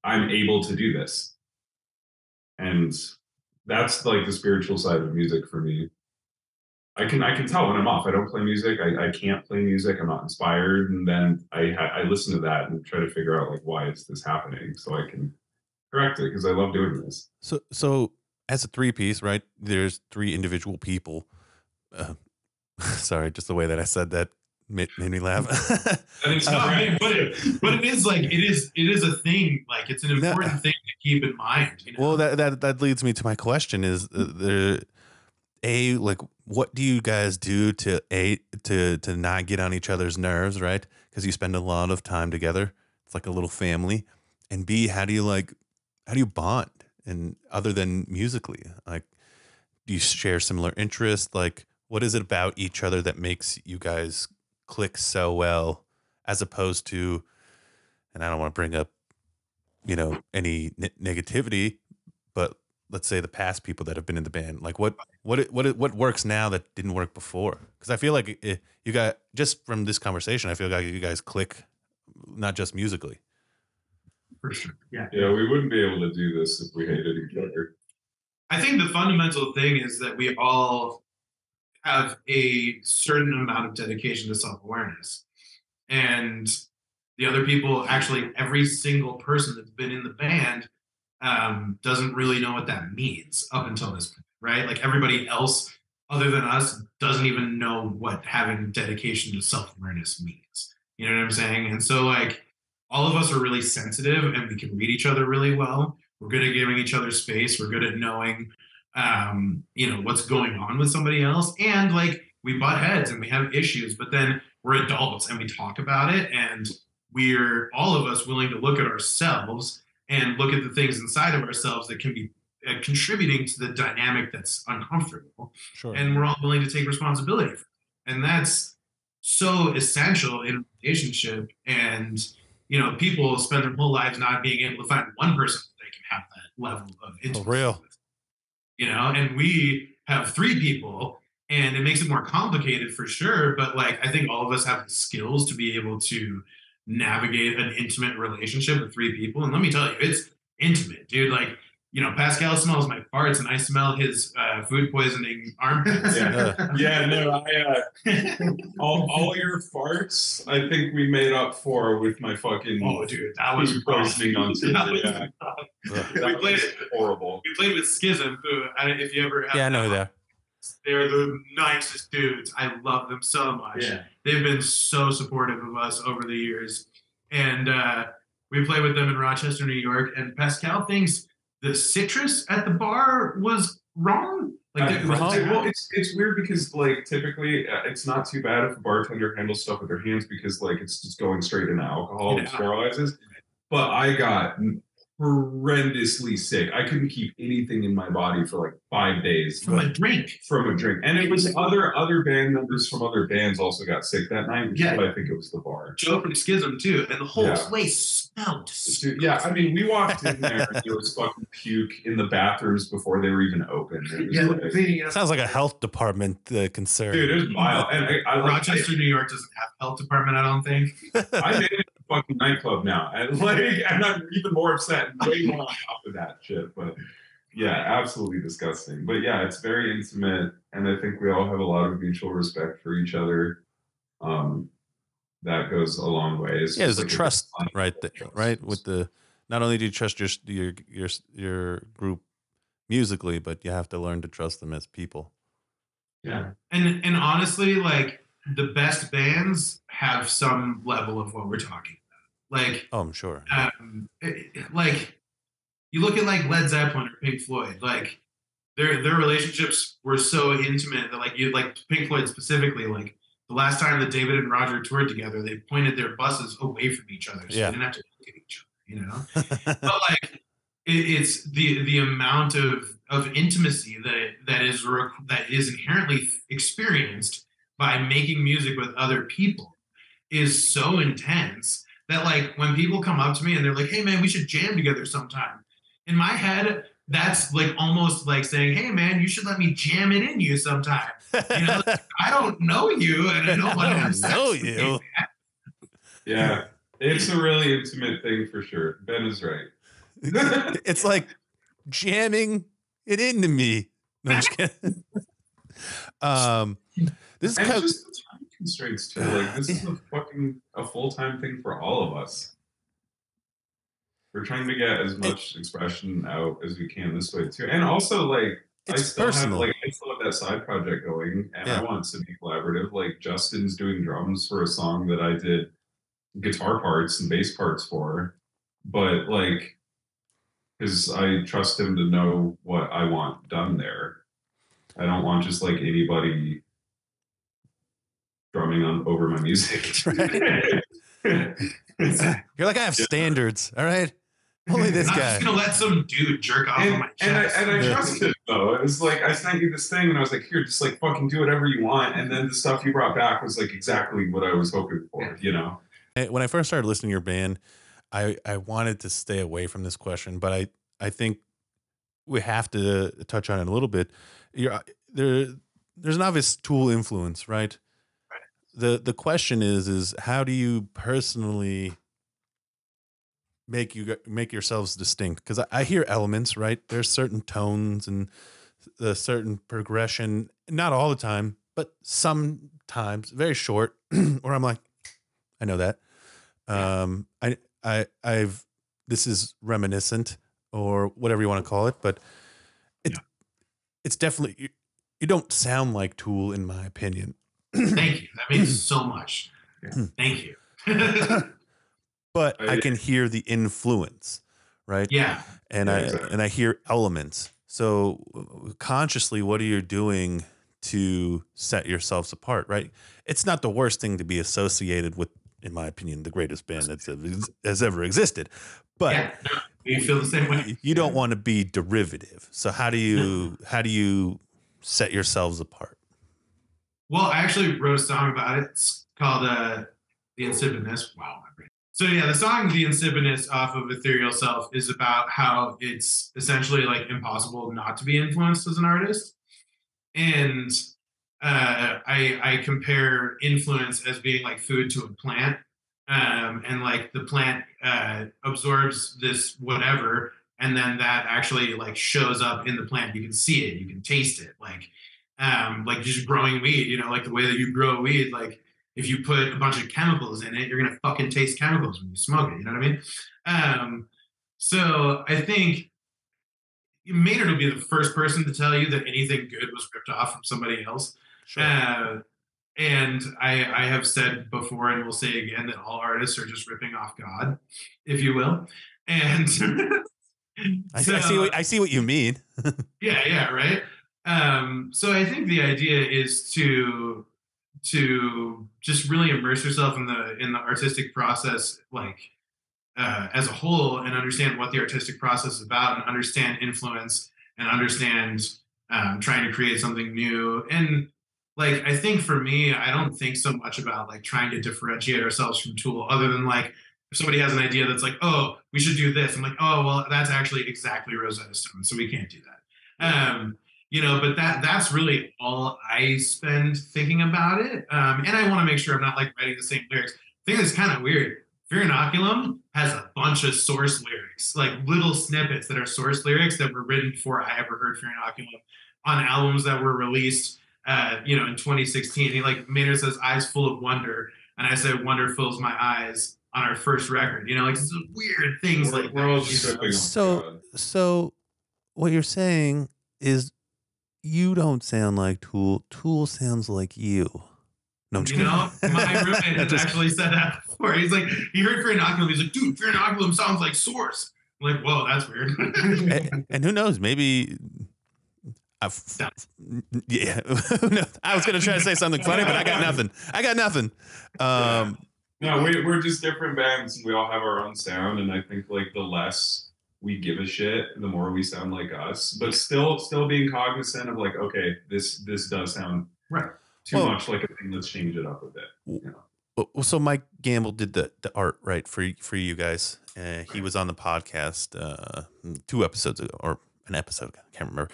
I'm able to do this. And that's like the spiritual side of music for me. I can tell when I'm off. I don't play music. I can't play music. I'm not inspired. And then I listen to that and try to figure out like why is this happening so I can correct it because I love doing this. So as a three-piece, right? There's three individual people. Sorry, just the way that I said that made me laugh. And it's not right, but it is like it is a thing. Like it's an important thing to keep in mind. Well, that leads me to my question: is like what do you guys do to not get on each other's nerves, right? Because you spend a lot of time together. It's like a little family. And B, how do you bond? And other than musically, like, do you share similar interests? Like, what is it about each other that makes you guys click so well, as opposed to, and I don't want to bring up, any negativity, but let's say the past people that have been in the band, like what works now that didn't work before? Because I feel like you got, just from this conversation, I feel like you guys click, not just musically. For sure. Yeah. Yeah, we wouldn't be able to do this if we hated each other. I think the fundamental thing is that we all have a certain amount of dedication to self-awareness. And the other people, actually every single person that's been in the band doesn't really know what that means up until this point, right? Like everybody else other than us doesn't even know what having dedication to self-awareness means. You know what I'm saying? And so like all of us are really sensitive and we can read each other really well. We're good at giving each other space. We're good at knowing, what's going on with somebody else. And like we butt heads and we have issues, but then we're adults and we talk about it. And we're all of us willing to look at ourselves and look at the things inside of ourselves that can be contributing to the dynamic that's uncomfortable. Sure. And we're all willing to take responsibility for it. And that's so essential in a relationship. And people spend their whole lives not being able to find one person that they can have that level of intimacy with. And we have three people, and it makes it more complicated for sure. But like, I think all of us have the skills to be able to navigate an intimate relationship with three people. And let me tell you, it's intimate, dude. Like, Pascal smells my farts and I smell his food poisoning armpits. All your farts, I think we made up for with my fucking that was poisoning on Tuesday. We played horrible. We played with Schism, who, if you ever have, I know that. They're the nicest dudes. I love them so much. Yeah. They've been so supportive of us over the years. And we played with them in Rochester, New York. And Pascal thinks the citrus at the bar was wrong. Well, it's weird because like typically it's not too bad if a bartender handles stuff with their hands because like it's just going straight into alcohol and sterilizes. But I got horrendously sick. I couldn't keep anything in my body for like 5 days from a drink. And it was other band members from other bands also got sick that night. But I think it was the bar. Joe from Schism too, and the whole place smelled. Dude, yeah, I mean, we walked in there and there was fucking puke in the bathrooms before they were even open. Sounds like a health department concern. Dude, it was wild. And Rochester, New York doesn't have a health department, I don't think. I made it a fucking nightclub now, and like I'm not even more upset and way more on top of that shit. But yeah, absolutely disgusting. But yeah, it's very intimate, and I think we all have a lot of mutual respect for each other. That goes a long way. Yeah, there's a trust, right? Right, with the not only do you trust your group musically, but you have to learn to trust them as people. Yeah, and honestly, like the best bands have some level of what we're talking about. Like, oh, I'm sure. Like you look at like Led Zeppelin or Pink Floyd, like their relationships were so intimate that like Pink Floyd specifically, like the last time that David and Roger toured together, they pointed their buses away from each other, so they didn't have to look at each other, you know. But like it's the amount of intimacy that is inherently experienced by making music with other people is so intense that like when people come up to me and they're like, "Hey man, we should jam together sometime," in my head, that's like almost like saying, "Hey man, you should let me jam it in you sometime." You know, I don't know you, and I don't want to know you. Yeah, it's a really intimate thing for sure. Ben is right. It's like jamming it into me. No, I'm just kidding. This is just the time constraints too. Like this is a full-time thing for all of us. We're trying to get as much expression out as we can this way too, and also like I still have that side project going, and I want it to be collaborative. Like Justin's doing drums for a song that I did guitar parts and bass parts for, but like because I trust him to know what I want done there. I don't want just like anybody drumming over my music. You're like, I have standards, all right? Only this guy. I'm just gonna let some dude jerk off on my chest. And I trust it though. It was like I sent you this thing and I was like, here, just like fucking do whatever you want. And then the stuff you brought back was like exactly what I was hoping for, you know? When I first started listening to your band, I wanted to stay away from this question, but I think we have to touch on it a little bit. There's an obvious Tool influence, right? The question is how do you personally make yourselves distinct? Because I hear elements, right? There's certain tones and a certain progression, not all the time, but sometimes very short, where I'm like, I know that. This is reminiscent or whatever you want to call it, but it's definitely, you don't sound like Tool in my opinion. Thank you. That means so much. Thank you. But I can hear the influence, right? Yeah. And I hear elements. So consciously, what are you doing to set yourselves apart, right? It's not the worst thing to be associated with, in my opinion, the greatest band that has ever existed. But you feel the same way. You don't want to be derivative. So how do you set yourselves apart? Well, I actually wrote a song about it. It's called The Insipidness. Wow, my brain. So yeah, the song The Insipidness off of Ethereal Self is about how it's essentially like impossible not to be influenced as an artist. And I compare influence as being like food to a plant. And like the plant absorbs this whatever, and then that actually like shows up in the plant. You can see it, you can taste it. Like just growing weed, you know, like the way that you grow weed, like if you put a bunch of chemicals in it, you're gonna fucking taste chemicals when you smoke it, you know what I mean? So I think Maynard will be the first person to tell you that anything good was ripped off from somebody else. Sure. And I have said before and will say again that all artists are just ripping off God, if you will. And I see what you mean. Yeah, right. So I think the idea is to just really immerse yourself in the artistic process, like as a whole, and understand what the artistic process is about, and understand influence, and understand trying to create something new. And like, I think for me, I don't think so much about like trying to differentiate ourselves from Tool, other than like if somebody has an idea that's like, oh, we should do this, I'm like, oh, well, that's actually exactly Rosetta Stone, so we can't do that. But that's really all I spend thinking about it. And I want to make sure I'm not like writing the same lyrics. I think it's kind of weird. Fear Inoculum has a bunch of source lyrics, like little snippets that are source lyrics that were written before I ever heard Fear Inoculum, on albums that were released, in 2016. He, like, Maynard says, "Eyes full of wonder," and I said, "Wonder fills my eyes" on our first record. Like some weird things like that. So what you're saying is you don't sound like Tool. Tool sounds like you. No, my roommate has actually said that before. He's like, he heard Fear Inoculum. He's like, dude, Fear Inoculum sounds like Source. I'm like, whoa, that's weird. and who knows? Maybe. Yeah. I was going to try to say something funny, but I got nothing. No, we're just different bands, and we all have our own sound. And I think like the less we give a shit, the more we sound like us. But still being cognizant of like, okay, this does sound right. Too much like a thing. Let's change it up a bit. Well, so Mike Gamble did the art, right, for you guys. He was on the podcast 2 episodes ago, or an episode, I can't remember.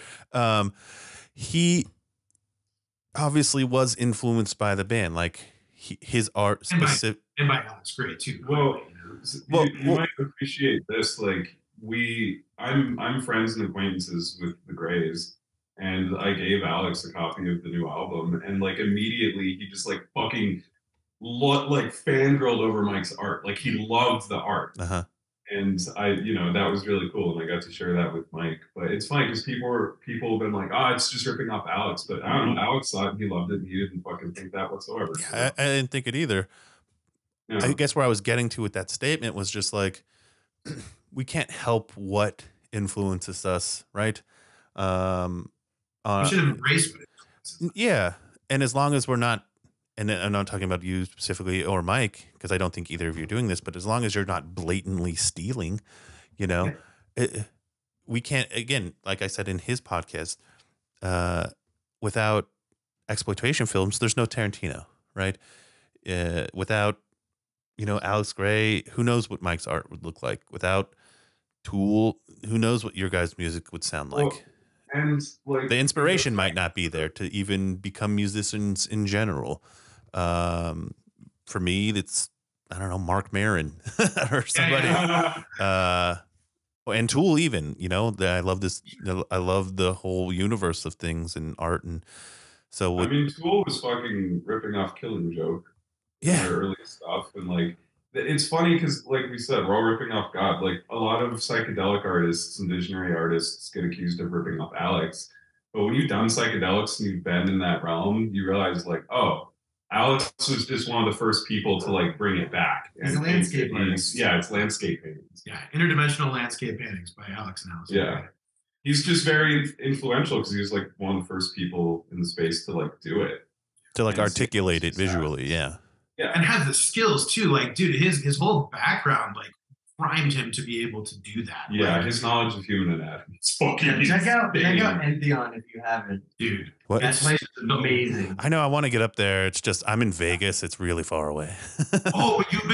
He obviously was influenced by the band, like his art specific. And by Alex Gray too. Well, you might appreciate this. Like I'm friends and acquaintances with the Grays. And I gave Alex a copy of the new album, and like immediately he just like fucking fangirled over Mike's art. Like he loved the art. And I, that was really cool, and I got to share that with Mike. But it's funny because people have been like, it's just ripping off Alex. But I don't know, Alex thought he loved it, and he didn't fucking think that whatsoever. Yeah, I didn't think it either. Yeah. I guess where I was getting to with that statement was just like, we can't help what influences us, right? We should embrace it. Yeah. And as long as we're not, and I'm not talking about you specifically or Mike, because I don't think either of you are doing this, but as long as you're not blatantly stealing, we can't, again, like I said in his podcast, without exploitation films, there's no Tarantino, right? Without, Alex Gray, who knows what Mike's art would look like? Without Tool, who knows what your guys' music would sound like? Well, and like the inspiration might not be there to even become musicians in general. For me, it's, I don't know, Mark Maron or somebody. And Tool even, I love this. I love the whole universe of things and art. And so Tool was fucking ripping off Killing Joke. Yeah. Their early stuff. And like, it's funny because, like we said, we're all ripping off God. Like, a lot of psychedelic artists and visionary artists get accused of ripping off Alex. But when you've done psychedelics and you've been in that realm, you realize, like, oh, Alex was just one of the first people to, like, bring it back. It's landscape paintings. Yeah, it's landscape paintings. Yeah, interdimensional landscape paintings by Alex Now. Yeah. He's just very influential because he was, like, one of the first people in the space to, like, do it. To, like, articulate it visually, yeah. Yeah, and have the skills too. Like, dude, his whole background like primed him to be able to do that. Yeah, like, his knowledge of human anatomy. It's fucking check out Entheon if you haven't, dude. What? That place is amazing. I know, I want to get up there. It's just I'm in Vegas. It's really far away. Oh, but you've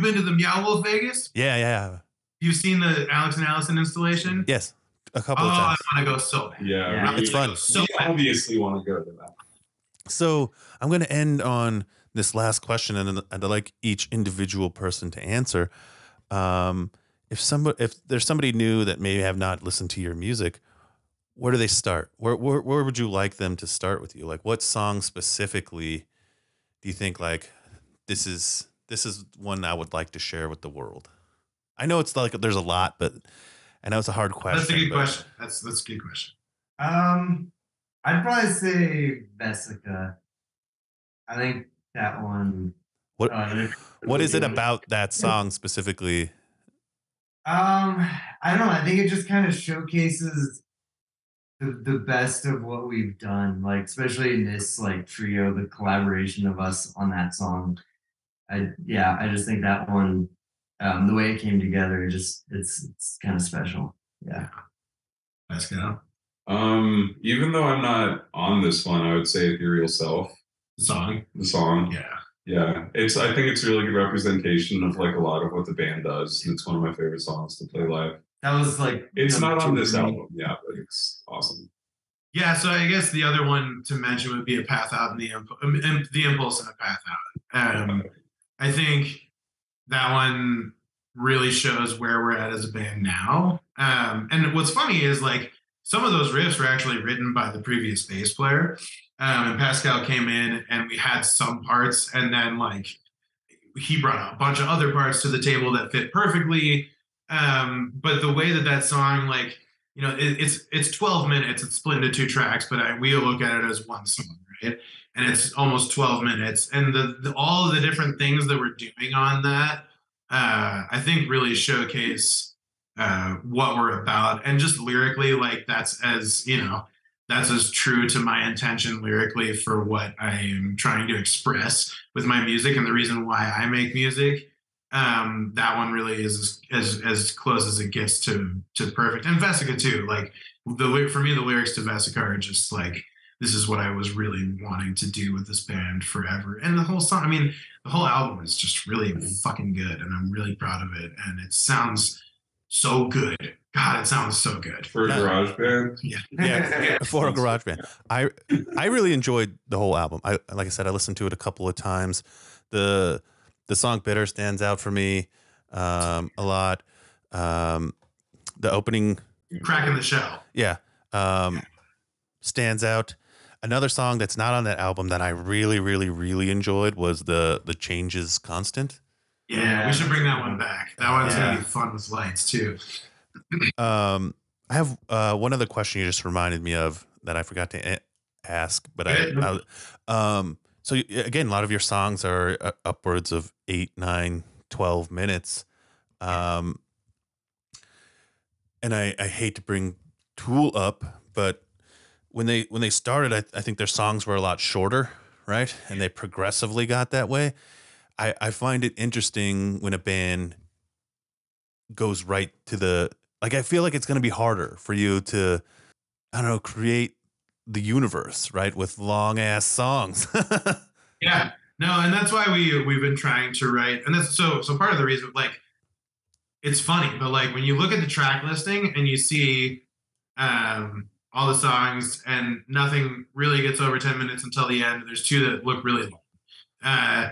been to the Meow Wolf Vegas? Yeah. You've seen the Alex and Allison installation? Yes, a couple of times. I want to go so bad. Yeah. It's fun. So obviously want to go to that. So I'm going to end on this last question, and I'd like each individual person to answer. If there's somebody new that may have not listened to your music, where do they start? Where would you like them to start with you? Like, what song specifically do you think, like, this is one I would like to share with the world? I know it's like there's a lot, but I know it's a hard question. That's a good question. That's a good question. I'd probably say Vesica. I think that one. What is it about that song specifically? I don't know. I think it just kind of showcases the best of what we've done, like especially in this like trio, the collaboration of us on that song. I just think that one, the way it came together, just it's kind of special. Yeah. Let's go. Even though I'm not on this one, I would say Ethereal Self. The song. Yeah. Yeah. I think it's a really good representation of like a lot of what the band does. And it's one of my favorite songs to play live. That was like it's not on this album, yeah, but it's awesome. Yeah, so I guess the other one to mention would be A Path Out and the Impulse and A Path Out. I think that one really shows where we're at as a band now. And what's funny is like some of those riffs were actually written by the previous bass player. And Pascal came in and we had some parts, and then like he brought a bunch of other parts to the table that fit perfectly. But the way that song, like, you know, it's 12 minutes, it's split into 2 tracks, but we look at it as one song, right? And it's almost 12 minutes. And all of the different things that we're doing on that, I think really showcase what we're about. And just lyrically, like that's as true to my intention lyrically for what I am trying to express with my music and the reason why I make music. That one really is as close as it gets to perfect. And Vesica too. Like for me, the lyrics to Vesica are just like, this is what I was really wanting to do with this band forever. And the whole song, I mean, the whole album is just really fucking good, and I'm really proud of it. And it sounds so good. God, it sounds so good. For a garage band? Yeah, for a garage band. I really enjoyed the whole album. Like I said, I listened to it a couple of times. The song Bitter stands out for me a lot. The opening... Cracking the Shell. Yeah. Stands out. Another song that's not on that album that I really, really, really enjoyed was the Changes Constant. Yeah, we should bring that one back. That one's going to be fun with lights too. I have one other question you just reminded me of that I forgot to ask, but so again, a lot of your songs are upwards of 8, 9, 12 minutes. And I hate to bring Tool up, but when they started, I think their songs were a lot shorter, right? And they progressively got that way. I find it interesting when a band goes right to the, like, I feel like it's going to be harder for you to, I don't know, create the universe, right? With long ass songs. Yeah, no. And that's why we've been trying to write. And that's so part of the reason, like, it's funny, but like when you look at the track listing and you see, all the songs and nothing really gets over 10 minutes until the end. There's 2 that look really long.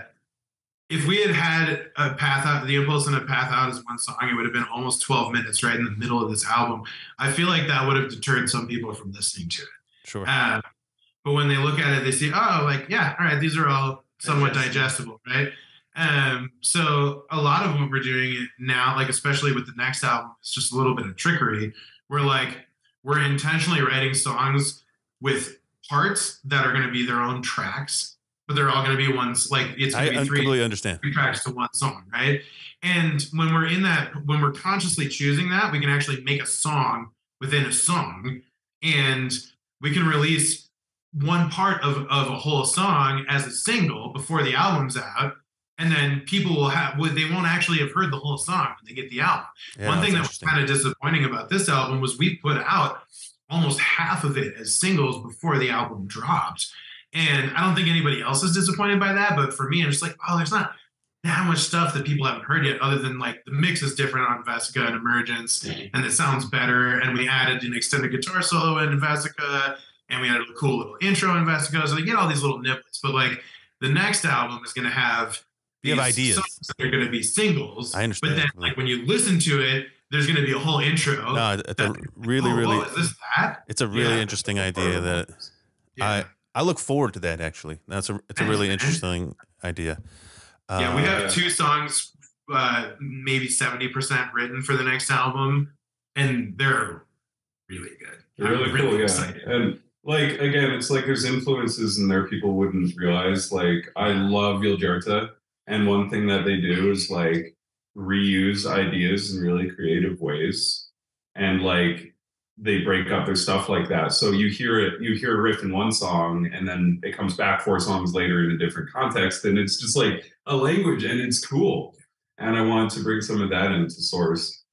If we had A Path Out, The Impulse and A Path Out as one song, it would have been almost 12 minutes right in the middle of this album. I feel like that would have deterred some people from listening to it. Sure. But when they look at it, they see, oh, like, yeah, all right, these are all somewhat digestible, right? So a lot of what we're doing it now, like especially with the next album, it's just a little bit of trickery. We're intentionally writing songs with parts that are going to be their own tracks, but they're all going to be ones, like it's going to be 3 completely understand. 3 tracks to one song, right? And when we're consciously choosing that, we can actually make a song within a song, and we can release one part of a whole song as a single before the album's out. And then people they won't actually have heard the whole song when they get the album. Yeah, one thing that was kind of disappointing about this album was we put out almost half of it as singles before the album dropped. And I don't think anybody else is disappointed by that. But for me, I'm just like, oh, there's not that much stuff that people haven't heard yet, other than like the mix is different on Vesica and Emergence, and it sounds better. And we added an extended guitar solo in Vesica, and we added a cool little intro in Vesica. So they get all these little niblets. But like the next album is going to have ideas that are going to be singles. I understand. But then, like when you listen to it, there's going to be a whole intro. No, it's a really, is this that? It's a really interesting idea that I look forward to that. Actually, it's a really interesting idea. Yeah, we have 2 songs, maybe 70% written for the next album, and they're really good. They're really cool, excited. And like again, it's like there's influences in there people wouldn't realize. Like I love Yiljerta. And one thing that they do is like reuse ideas in really creative ways. And like they break up their stuff like that. So you hear a riff in one song, and then it comes back 4 songs later in a different context, and it's just like a language, and it's cool. And I wanted to bring some of that into Source.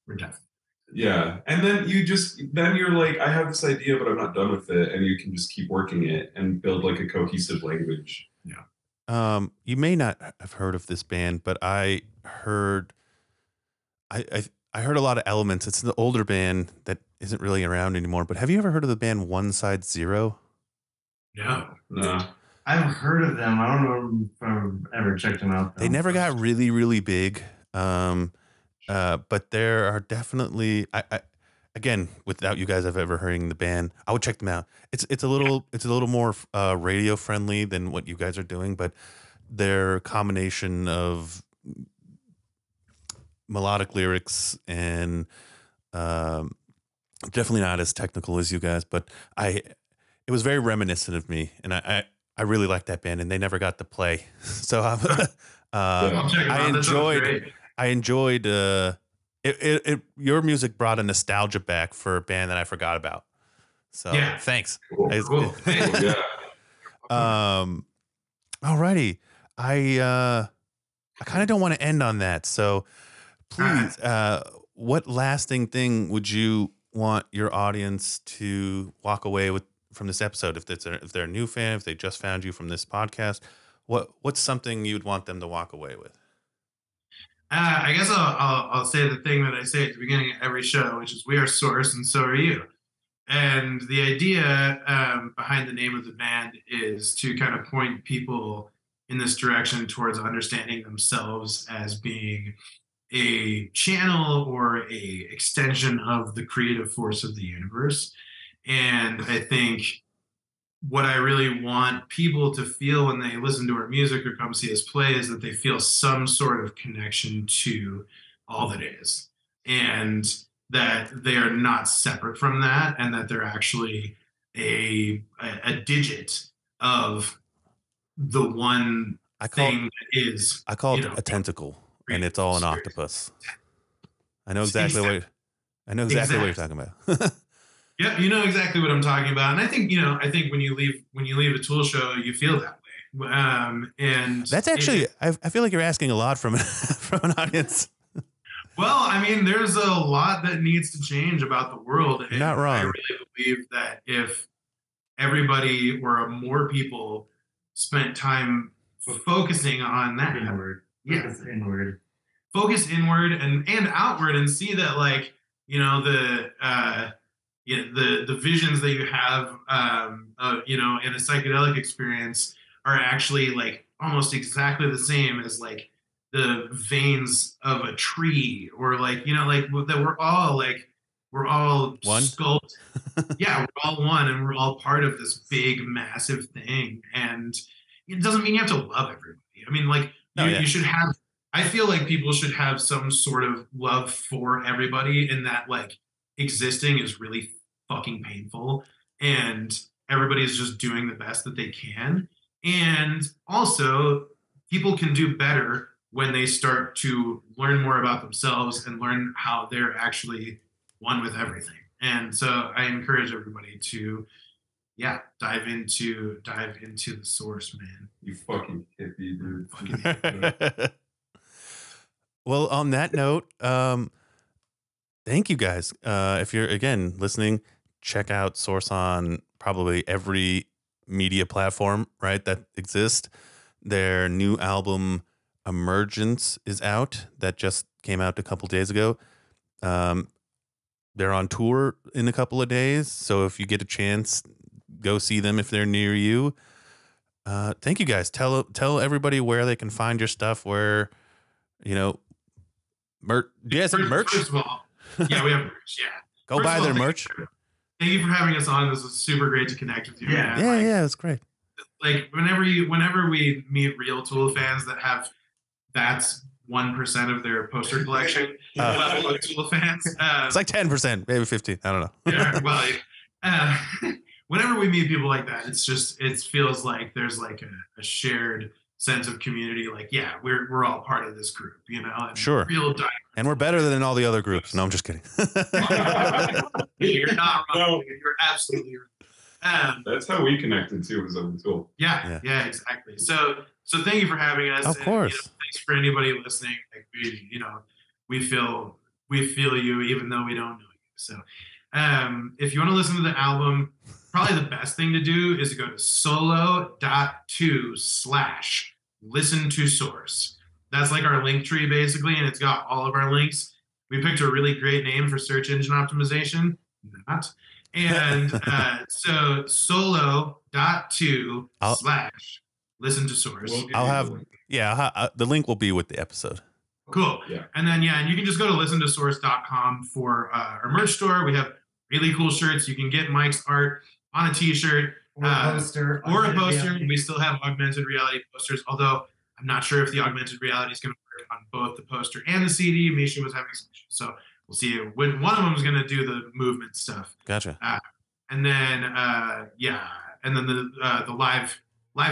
Yeah, and then you're like, I have this idea, but I'm not done with it, and you can just keep working it and build like a cohesive language. Yeah. You may not have heard of this band, but I heard a lot of elements. It's an older band that isn't really around anymore. But have you ever heard of the band One Side Zero? No. I've heard of them. I don't know if I've ever checked them out, though. They never got really, really big. But there are definitely, again, without you guys have ever hearing the band, I would check them out. It's a little more radio friendly than what you guys are doing, but their combination of melodic lyrics and definitely not as technical as you guys, but it was very reminiscent of me, and I really liked that band, and they never got to play. So I enjoyed it. Your music brought a nostalgia back for a band that I forgot about. So yeah. Thanks. Cool. Alrighty. I kind of don't want to end on that. So please, what lasting thing would you want your audience to walk away with from this episode? If they're a new fan, if they just found you from this podcast, what's something you'd want them to walk away with? I guess I'll say the thing that I say at the beginning of every show, which is we are Source and so are you. And the idea behind the name of the band is to kind of point people in this direction towards understanding themselves as being a channel or a extension of the creative force of the universe. And I think what I really want people to feel when they listen to our music or come see us play is that they feel some sort of connection to all that is, and that they are not separate from that, and that they're actually a digit of the one thing that is. I call it a tentacle, and it's all an octopus. I know exactly what you're talking about. Yeah, you know exactly what I'm talking about, and I think when you leave a Tool show, you feel that way. And that's actually, I feel like you're asking a lot from an audience. Well, I mean, there's a lot that needs to change about the world. You're not wrong. I really believe that if everybody or more people spent time focusing on that, focus inward and outward, and see that, like, the visions that you have, in a psychedelic experience are actually like almost exactly the same as like the veins of a tree, or like, that we're all one sculpt. Yeah, we're all one, and we're all part of this big, massive thing. And it doesn't mean you have to love everybody. I mean, like, you should have. I feel like people should have some sort of love for everybody, and that, like, existing is really fucking painful, and everybody's just doing the best that they can. And also, people can do better when they start to learn more about themselves and learn how they're actually one with everything. And so I encourage everybody to dive into the source, man. You fucking hippie, dude. Well, on that note, thank you guys. If you're, again, listening, check out Source on probably every media platform, right, that exists. Their new album, Emergence, is out. That just came out a couple days ago. They're on tour in a couple of days, so if you get a chance, go see them if they're near you. Thank you guys. Tell everybody where they can find your stuff, where, merch. Do you guys have merch? First of all, yeah, we have merch. Yeah. Go buy their merch. Thank you for having us on. This was super great to connect with you. Yeah, man. Yeah, it's great. Like, whenever we meet real Tool fans that have that's 1% of their poster collection level of Tool fans. It's like 10%, maybe 15. I don't know. Yeah, well, whenever we meet people like that, it feels like there's like a shared sense of community. Like, yeah, we're all part of this group, you know. And sure. And we're better than all the other groups. No, I'm just kidding. You're not wrong. No. You're absolutely right. That's how we connected too, was over Tool. Yeah, exactly. So thank you for having us. Of course. And, thanks for anybody listening. Like we feel you even though we don't know you. So if you want to listen to the album, probably the best thing to do is to go to solo.2/listen to source. That's like our link tree basically, and it's got all of our links. We picked a really great name for search engine optimization. And so solo.2/listen to source. I'll have the link will be with the episode. Cool. Yeah. And then and you can just go to listentosource.com for our merch store. We have really cool shirts. You can get Mike's art on a t-shirt or a poster. We still have augmented reality posters, although I'm not sure if the augmented reality is going to work on both the poster and the CD. Misha was having some issues, so we'll see when one of them is going to do the movement stuff. Gotcha. And then the live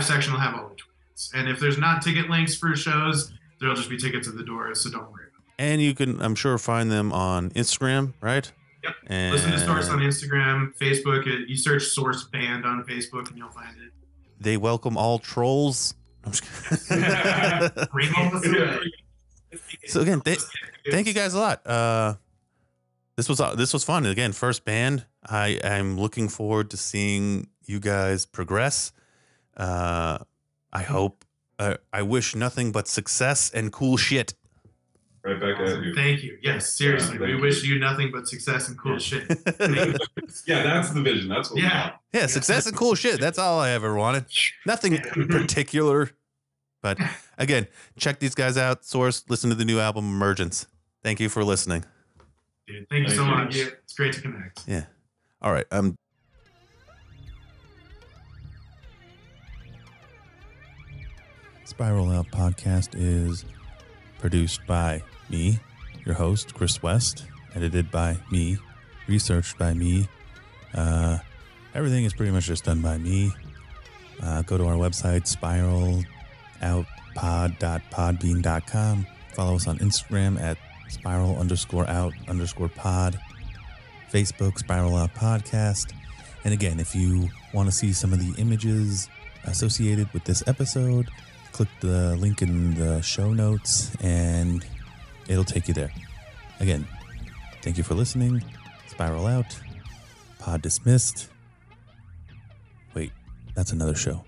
section will have all the tweets. And if there's not ticket links for shows, there'll just be tickets at the doors, so don't worry about it. And you can, I'm sure, find them on Instagram, right? Yep. And listen to Source on Instagram, Facebook. You search Source Band on Facebook, and you'll find it. They welcome all trolls. I'm just Bring all the away. So again, thank you guys a lot. This was fun. Again, first band. I'm looking forward to seeing you guys progress. I hope. I wish nothing but success and cool shit. Right back at you. Thank you. Yes, seriously. We wish you nothing but success and cool shit. Yeah, that's the vision. That's what we want. Yeah, success and cool shit. That's all I ever wanted. Nothing particular. But again, check these guys out. Source, listen to the new album, Emergence. Thank you for listening. Dude, thank you so much. It's great to connect. Yeah. All right. Spiral Out Podcast is produced by me, your host, Chris West, edited by me, researched by me. Everything is pretty much just done by me. Go to our website, spiraloutpod.podbean.com. Follow us on Instagram at spiral_out_pod. Facebook, Spiral Out Podcast. And again, if you want to see some of the images associated with this episode, click the link in the show notes and it'll take you there. Again, thank you for listening. Spiral Out. Pod dismissed. Wait, that's another show.